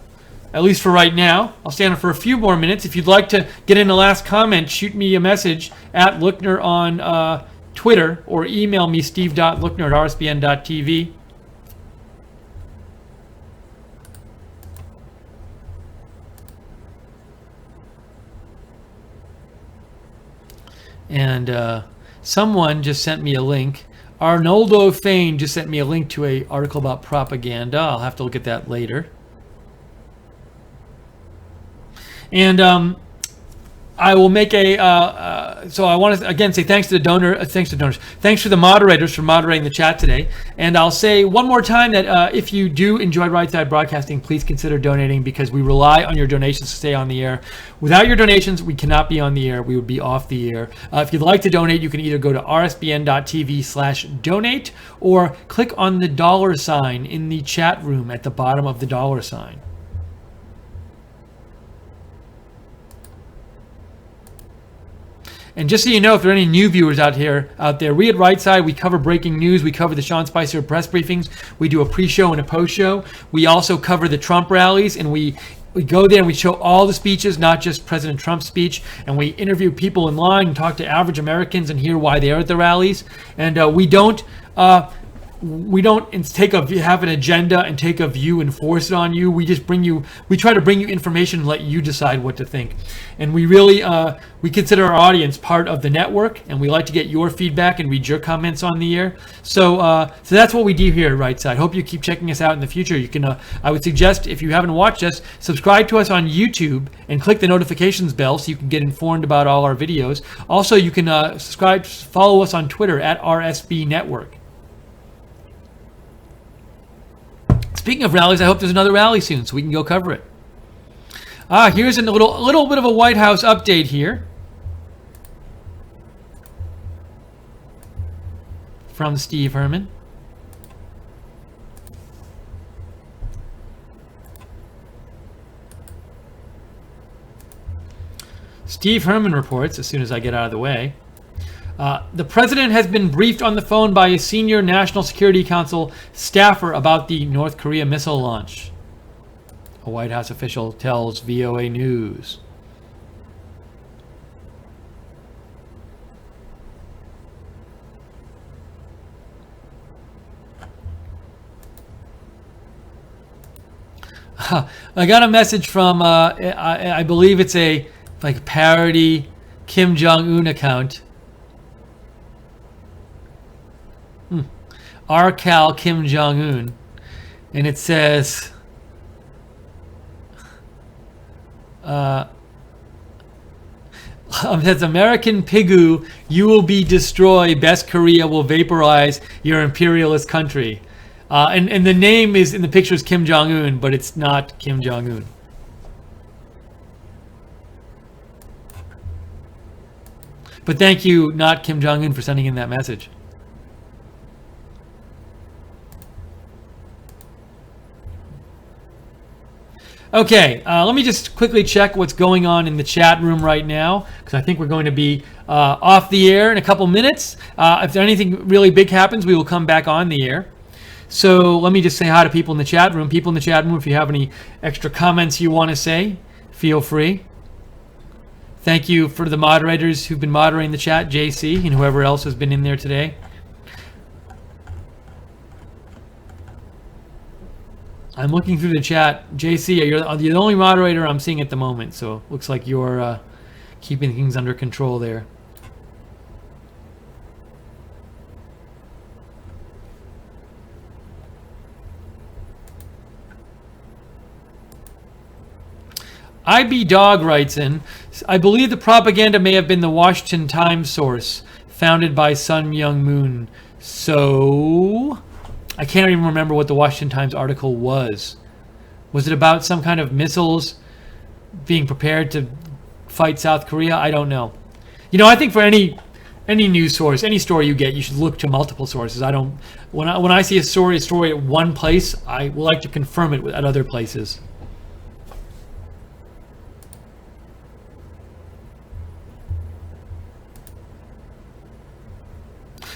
at least for right now. I'll stay on for a few more minutes. If you'd like to get in a last comment, shoot me a message at Lookner on Twitter, or email me steve.lookner@rsbn.tv. And someone just sent me a link. Arnoldo Fain just sent me a link to an article about propaganda. I'll have to look at that later. And I will make so I want to again say thanks to the thanks to the moderators for moderating the chat today. And I'll say one more time that if you do enjoy Right Side Broadcasting, please consider donating, because we rely on your donations to stay on the air. Without your donations, we cannot be on the air. We would be off the air. If you'd like to donate, you can either go to rsbn.tv/donate or click on the $sign in the chat room at the bottom of the $sign. And just so you know, if there are any new viewers out there, we at Right Side, we cover breaking news. We cover the Sean Spicer press briefings. We do a pre-show and a post-show. We also cover the Trump rallies, and we go there and we show all the speeches, not just President Trump's speech. And we interview people in line and talk to average Americans and hear why they're at the rallies. And we don't have an agenda and take a view and force it on you. We try to bring you information and let you decide what to think. And we really, we consider our audience part of the network, and we like to get your feedback and read your comments on the air. So that's what we do here at Right Side. Hope you keep checking us out in the future. You can, I would suggest, if you haven't watched us, subscribe to us on YouTube and click the notifications bell so you can get informed about all our videos. Also, you can follow us on Twitter at RSB Network. Speaking of rallies, I hope there's another rally soon so we can go cover it. Here's a little bit of a White House update here from Steve Herman. Steve Herman reports, as soon as I get out of the way, the president has been briefed on the phone by a senior National Security Council staffer about the North Korea missile launch. A White House official tells VOA News. I got a message from, I believe it's a parody Kim Jong-un account. RCal Kim Jong-un, and it says that's American Pigu, you will be destroyed, best Korea will vaporize your imperialist country. And the name is in the picture is Kim Jong-un, but it's not Kim Jong-un. But thank you, not Kim Jong-un, for sending in that message. Okay, let me just quickly check what's going on in the chat room right now, because I think we're going to be off the air in a couple minutes. If anything really big happens, we will come back on the air. So let me just say hi to people in the chat room. People in the chat room, if you have any extra comments you want to say, feel free. Thank you for the moderators who've been moderating the chat, JC, and whoever else has been in there today. I'm looking through the chat. JC, you're the only moderator I'm seeing at the moment, so looks like you're keeping things under control there. IB Dog writes in, I believe the propaganda may have been the Washington Times source, founded by Sun Myung Moon. So I can't even remember what the Washington Times article was. Was it about some kind of missiles being prepared to fight South Korea? I don't know. You know, I think for any news source, any story you get, you should look to multiple sources. When I see a story at one place, I will like to confirm it at other places.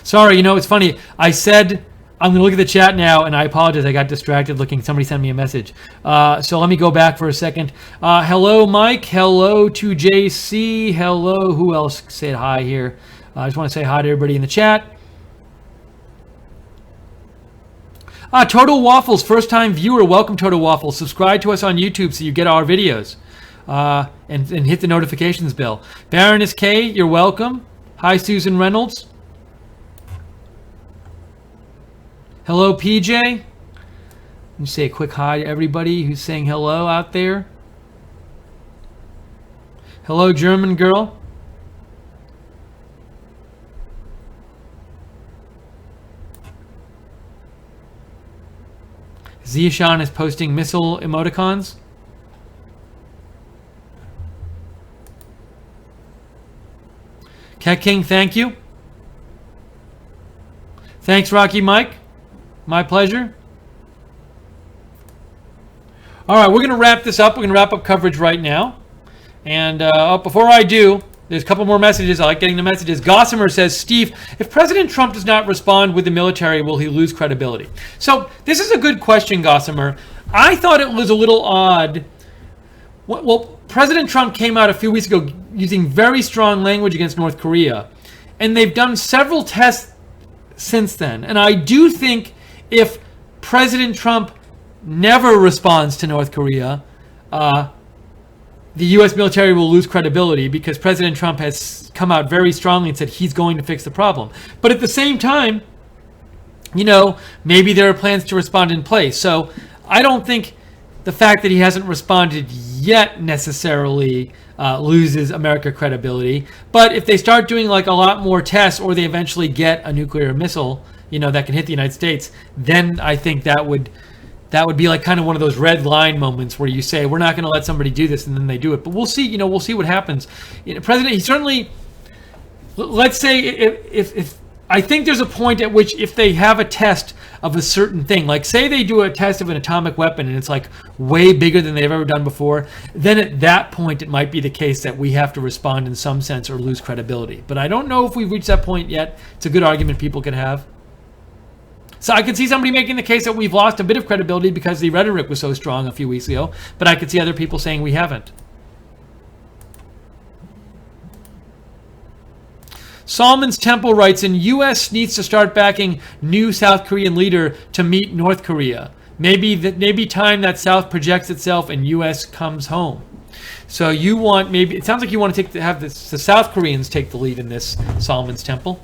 Sorry, you know, it's funny. I said I'm going to look at the chat now, and I apologize. I got distracted looking. Somebody sent me a message. So let me go back for a second. Hello, Mike. Hello to JC. Hello. Who else said hi here? I just want to say hi to everybody in the chat. Total Waffles, first-time viewer. Welcome, Total Waffles. Subscribe to us on YouTube so you get our videos. And hit the notifications bell. Baroness K, you're welcome. Hi, Susan Reynolds. Hello, PJ. Let me say a quick hi to everybody who's saying hello out there. Hello, German girl. Zishan is posting missile emoticons. Cat King, thank you. Thanks, Rocky Mike. My pleasure. All right, we're going to wrap this up. We're going to wrap up coverage right now. And before I do, there's a couple more messages. I like getting the messages. Gossamer says, Steve, if President Trump does not respond with the military, will he lose credibility? So this is a good question, Gossamer. I thought it was a little odd. Well, President Trump came out a few weeks ago using very strong language against North Korea. And they've done several tests since then. And I do think if President Trump never responds to North Korea, the U.S. military will lose credibility because President Trump has come out very strongly and said he's going to fix the problem. But at the same time, maybe there are plans to respond in place. So I don't think the fact that he hasn't responded yet necessarily loses America credibility. But if they start doing like a lot more tests, or they eventually get a nuclear missile, that can hit the United States, then I think that would be like kind of one of those red line moments where you say, we're not going to let somebody do this, and then they do it. But we'll see, we'll see what happens. President, he certainly, let's say if I think there's a point at which if they have a test of a certain thing, like say they do a test of an atomic weapon and it's like way bigger than they've ever done before, then at that point it might be the case that we have to respond in some sense or lose credibility. But I don't know if we've reached that point yet. It's a good argument people can have. So I could see somebody making the case that we've lost a bit of credibility because the rhetoric was so strong a few weeks ago, but I could see other people saying we haven't. Solomon's Temple writes in, U.S. needs to start backing new South Korean leader to meet North Korea. Maybe time that South projects itself and U.S. comes home. So you want it sounds like you want to have the South Koreans take the lead in this, Solomon's Temple.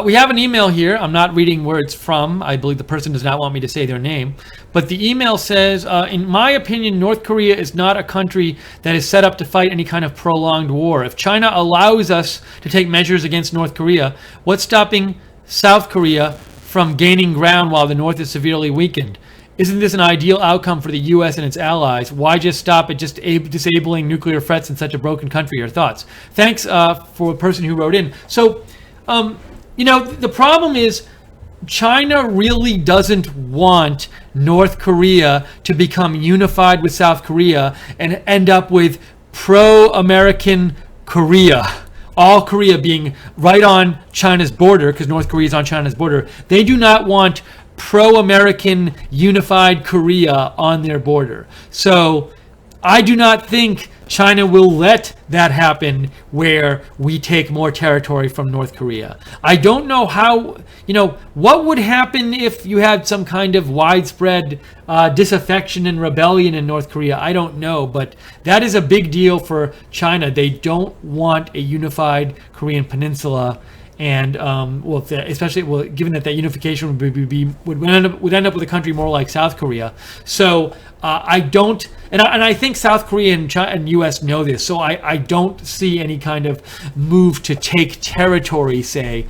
We have an email here. I'm not reading where it's from. I believe the person does not want me to say their name. But the email says, in my opinion, North Korea is not a country that is set up to fight any kind of prolonged war. If China allows us to take measures against North Korea, what's stopping South Korea from gaining ground while the North is severely weakened? Isn't this an ideal outcome for the U.S. and its allies? Why just stop at just disabling nuclear threats in such a broken country? Your thoughts? Thanks for a person who wrote in. So, the problem is China really doesn't want North Korea to become unified with South Korea and end up with pro-American Korea. All Korea being right on China's border, because North Korea is on China's border. They do not want pro-American unified Korea on their border. So I do not think China will let that happen where we take more territory from North Korea. I don't know how, what would happen if you had some kind of widespread disaffection and rebellion in North Korea? I don't know, but that is a big deal for China. They don't want a unified Korean peninsula. And especially given that unification would end up with a country more like South Korea. So I don't, and I think South Korea and U.S. know this. So I don't see any kind of move to take territory, say,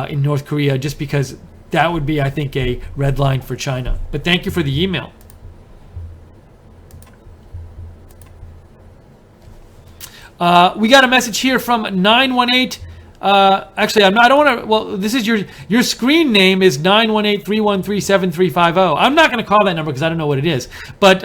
in North Korea, just because that would be, I think, a red line for China. But thank you for the email. We got a message here from 918. Actually, I don't want to. Well, this is your screen name is 918-313-7350. I'm not going to call that number because I don't know what it is. But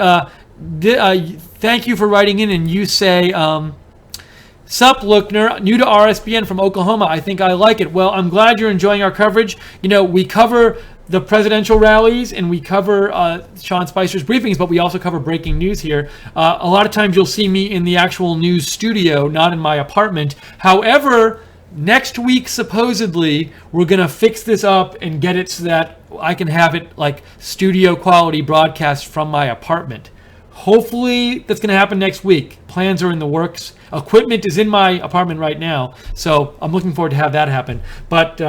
thank you for writing in, and you say, "Sup, Lookner, new to RSBN from Oklahoma. I think I like it." Well, I'm glad you're enjoying our coverage. We cover the presidential rallies and we cover Sean Spicer's briefings, but we also cover breaking news here. A lot of times you'll see me in the actual news studio, not in my apartment. However, next week, supposedly, we're going to fix this up and get it so that I can have it like studio quality broadcast from my apartment. Hopefully that's going to happen next week. Plans are in the works. Equipment is in my apartment right now, so I'm looking forward to have that happen. But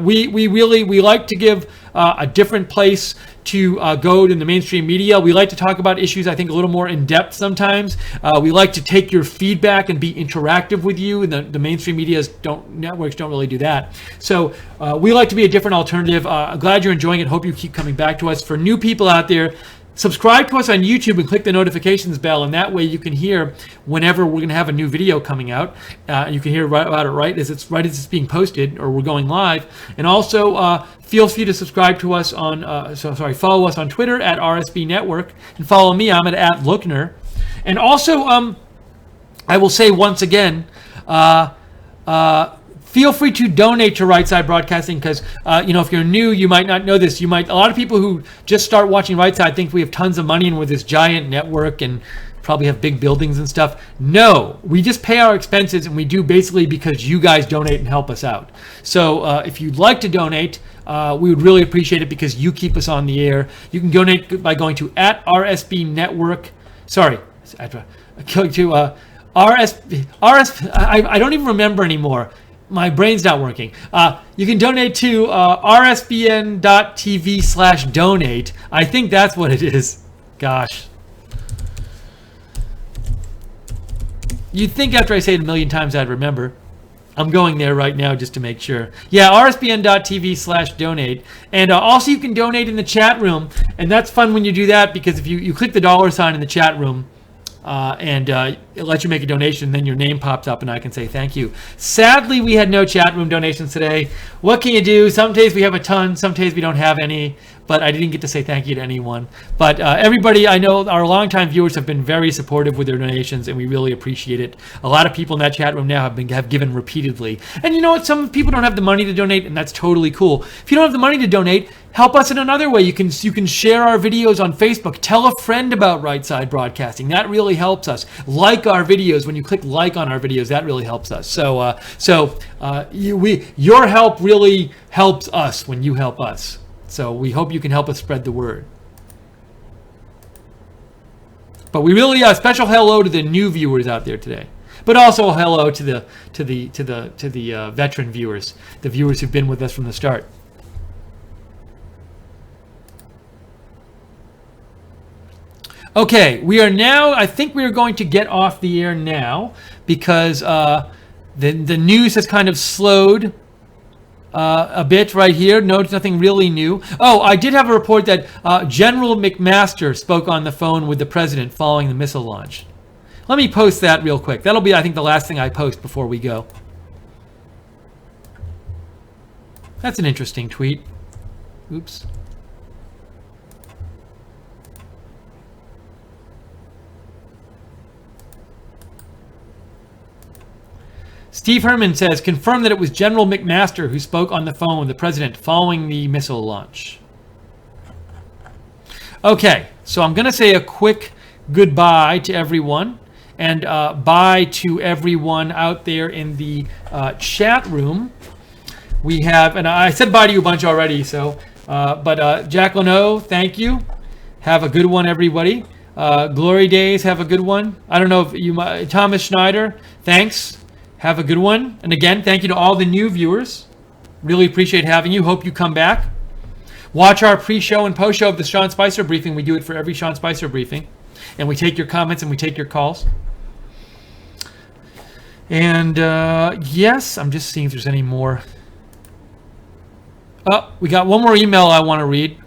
we like to give a different place to go in the mainstream media. We like to talk about issues, I think, a little more in depth sometimes. We like to take your feedback and be interactive with you, and the mainstream networks don't really do that. So we like to be a different alternative. Glad you're enjoying it. Hope you keep coming back to us. For new people out there, subscribe to us on YouTube and click the notifications bell, and that way you can hear whenever we're going to have a new video coming out. You can hear about it right as it's being posted, or we're going live. And also feel free to subscribe to us on follow us on Twitter at RSB Network, and follow me. I'm at Lookner. And also I will say once again, feel free to donate to Right Side Broadcasting, because if you're new, you might not know this. A lot of people who just start watching Right Side think we have tons of money and we're this giant network and probably have big buildings and stuff. No, we just pay our expenses, and we do basically because you guys donate and help us out. So if you'd like to donate, we would really appreciate it, because you keep us on the air. You can donate by going to @RSB Network. Sorry, go to I don't even remember anymore. My brain's not working. You can donate to rsbn.tv/donate. I think that's what it is. Gosh. You'd think after I say it a million times I'd remember. I'm going there right now just to make sure. Yeah, rsbn.tv/donate. And also you can donate in the chat room. And that's fun when you do that, because if you click the $ in the chat room, and it lets you make a donation, then your name pops up and I can say thank you. Sadly, we had no chat room donations today. What can you do? Some days we have a ton, some days we don't have any, but I didn't get to say thank you to anyone. But everybody, I know our longtime viewers have been very supportive with their donations, and we really appreciate it. A lot of people in that chat room now have given repeatedly. And you know what? Some people don't have the money to donate, and that's totally cool. If you don't have the money to donate, help us in another way. You can share our videos on Facebook. Tell a friend about Right Side Broadcasting. That really helps us. Like our videos. When you click like on our videos, that really helps us. So your help really helps us when you help us. So we hope you can help us spread the word. But we really special hello to the new viewers out there today. But also a hello to the veteran viewers, the viewers who've been with us from the start. Okay, we are now, I think we are going to get off the air now, because the news has kind of slowed a bit right here. No, nothing really new. Oh, I did have a report that General McMaster spoke on the phone with the president following the missile launch. Let me post that real quick. That'll be, I think, the last thing I post before we go. That's an interesting tweet. Oops. Steve Herman says, confirm that it was General McMaster who spoke on the phone with the president following the missile launch. Okay, so I'm going to say a quick goodbye to everyone, and bye to everyone out there in the chat room. We have, and I said bye to you a bunch already, so, but Jack Leno, thank you. Have a good one, everybody. Glory Days, have a good one. I don't know if you, Thomas Schneider, thanks. Have a good one. And again, thank you to all the new viewers. Really appreciate having you. Hope you come back. Watch our pre-show and post-show of the Sean Spicer briefing. We do it for every Sean Spicer briefing. And we take your comments and we take your calls. And yes, I'm just seeing if there's any more. Oh, we got one more email I want to read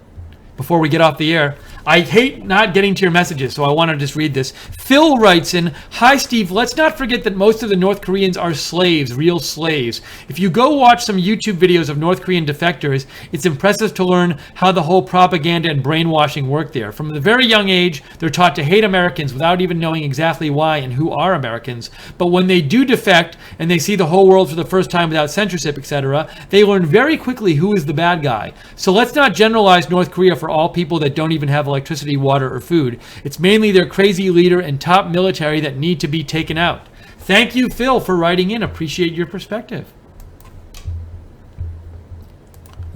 before we get off the air. I hate not getting to your messages, so I want to just read this. Phil writes in, hi Steve, let's not forget that most of the North Koreans are slaves, real slaves. If you go watch some YouTube videos of North Korean defectors, it's impressive to learn how the whole propaganda and brainwashing work there. From a very young age, they're taught to hate Americans without even knowing exactly why and who are Americans. But when they do defect and they see the whole world for the first time without censorship, etc., they learn very quickly who is the bad guy. So let's not generalize North Korea for all people that don't even have electricity, water, or food. It's mainly their crazy leader and top military that need to be taken out. Thank you, Phil, for writing in. Appreciate your perspective.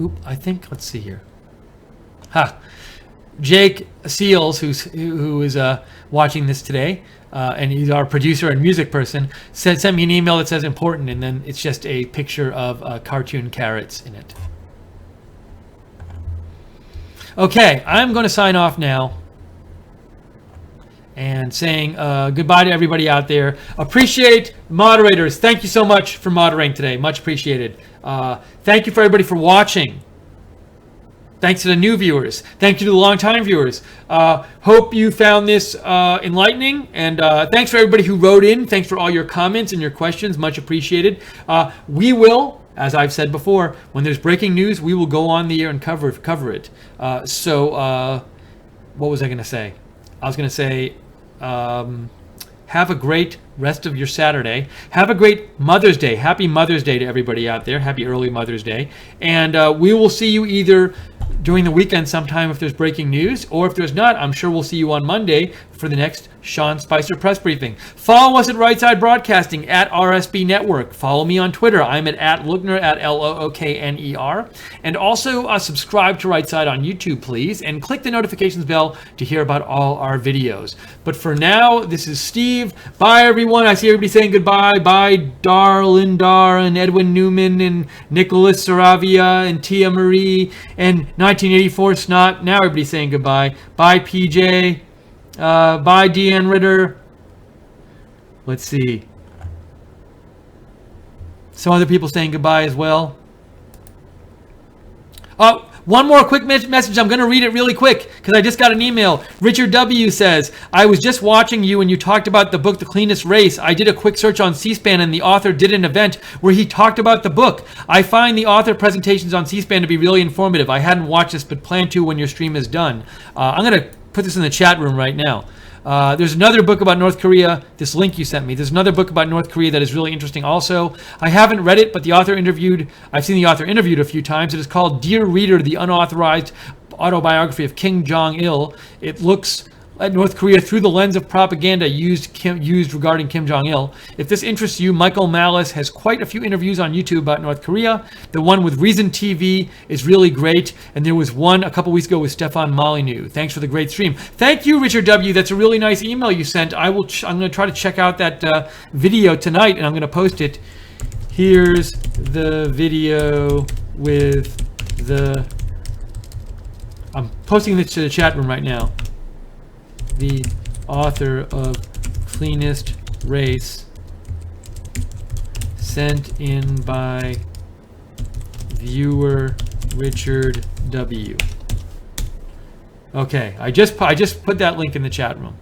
Oop, I think, let's see here. Jake Seals, who is watching this today, and he's our producer and music person, sent me an email that says important, and then it's just a picture of cartoon carrots in it. Okay, I'm going to sign off now and saying goodbye to everybody out there. Appreciate moderators. Thank you so much for moderating today. Much appreciated. Thank you for everybody for watching. Thanks to the new viewers. Thank you to the long-time viewers. Hope you found this enlightening. And thanks for everybody who wrote in. Thanks for all your comments and your questions. Much appreciated. We will, as I've said before, when there's breaking news, we will go on the air and cover it. What was I going to say? I was going to say, have a great rest of your Saturday. Have a great Mother's Day. Happy Mother's Day to everybody out there. Happy early Mother's Day. And we will see you either during the weekend sometime if there's breaking news, or if there's not, I'm sure we'll see you on Monday for the next Sean Spicer press briefing. Follow us at Right Side Broadcasting at RSB Network. Follow me on Twitter. I'm at Lookner at Lookner. And also subscribe to Right Side on YouTube, please, and click the notifications bell to hear about all our videos. But for now, this is Steve. Bye, everyone. I see everybody saying goodbye. Bye, Darlindar and Edwin Newman and Nicholas Saravia and Tia Marie and 1984 Snot. Now everybody's saying goodbye. Bye, PJ. Bye, Deanne Ritter. Let's see. Some other people saying goodbye as well. Oh, one more quick message. I'm going to read it really quick because I just got an email. Richard W. says, I was just watching you when you talked about the book, The Cleanest Race. I did a quick search on C-SPAN and the author did an event where he talked about the book. I find the author presentations on C-SPAN to be really informative. I hadn't watched this, but plan to when your stream is done. I'm going to put this in the chat room right now. There's another book about North Korea, this link you sent me. There's another book about North Korea that is really interesting also. I haven't read it, but I've seen the author interviewed a few times. It is called Dear Reader, the Unauthorized Autobiography of Kim Jong-il. It looks at North Korea through the lens of propaganda used regarding Kim Jong-il. If this interests you, Michael Malice has quite a few interviews on YouTube about North Korea. The one with Reason TV is really great, and there was one a couple weeks ago with Stefan Molyneux. Thanks for the great stream. Thank you, Richard W. That's a really nice email you sent. I'm going to try to check out that video tonight, and I'm going to post it. Here's the video with the... I'm posting this to the chat room right now. The author of Cleanest Race, sent in by viewer Richard W. Okay, I just put that link in the chat room.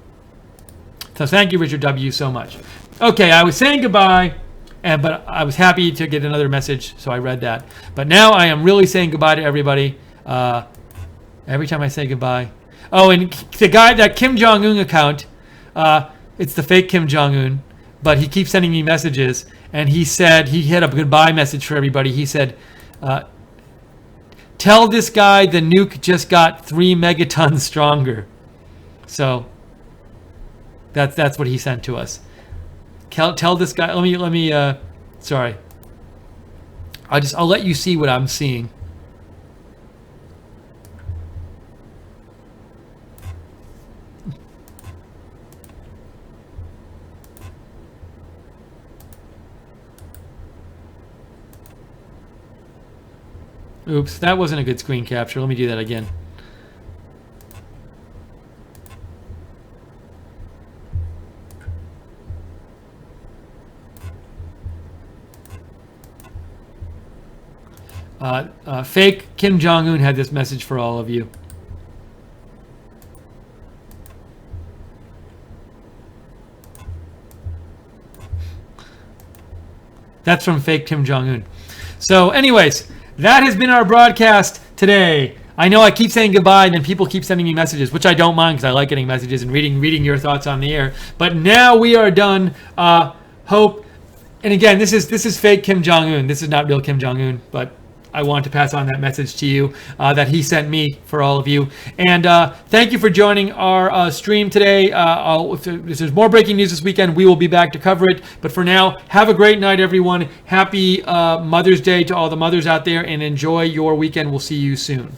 So thank you, Richard W. so much. Okay, I was saying goodbye, but I was happy to get another message, so I read that. But now I am really saying goodbye to everybody. Every time I say goodbye. Oh, and the guy, that Kim Jong-un account, it's the fake Kim Jong-un, but he keeps sending me messages, and he said, he had a goodbye message for everybody. He said, tell this guy the nuke just got 3 megatons stronger. So that's what he sent to us. Tell this guy, let me sorry. I'll let you see what I'm seeing. Oops, that wasn't a good screen capture. Let me do that again. Fake Kim Jong-un had this message for all of you. That's from fake Kim Jong-un. So anyways, that has been our broadcast today. I know I keep saying goodbye and then people keep sending me messages, which I don't mind because I like getting messages and reading your thoughts on the air. But now we are done. Hope, and again, this is fake Kim Jong-un. This is not real Kim Jong-un, but I want to pass on that message to you that he sent me for all of you. And thank you for joining our stream today. If there's more breaking news this weekend, we will be back to cover it. But for now, have a great night, everyone. Happy Mother's Day to all the mothers out there, and enjoy your weekend. We'll see you soon.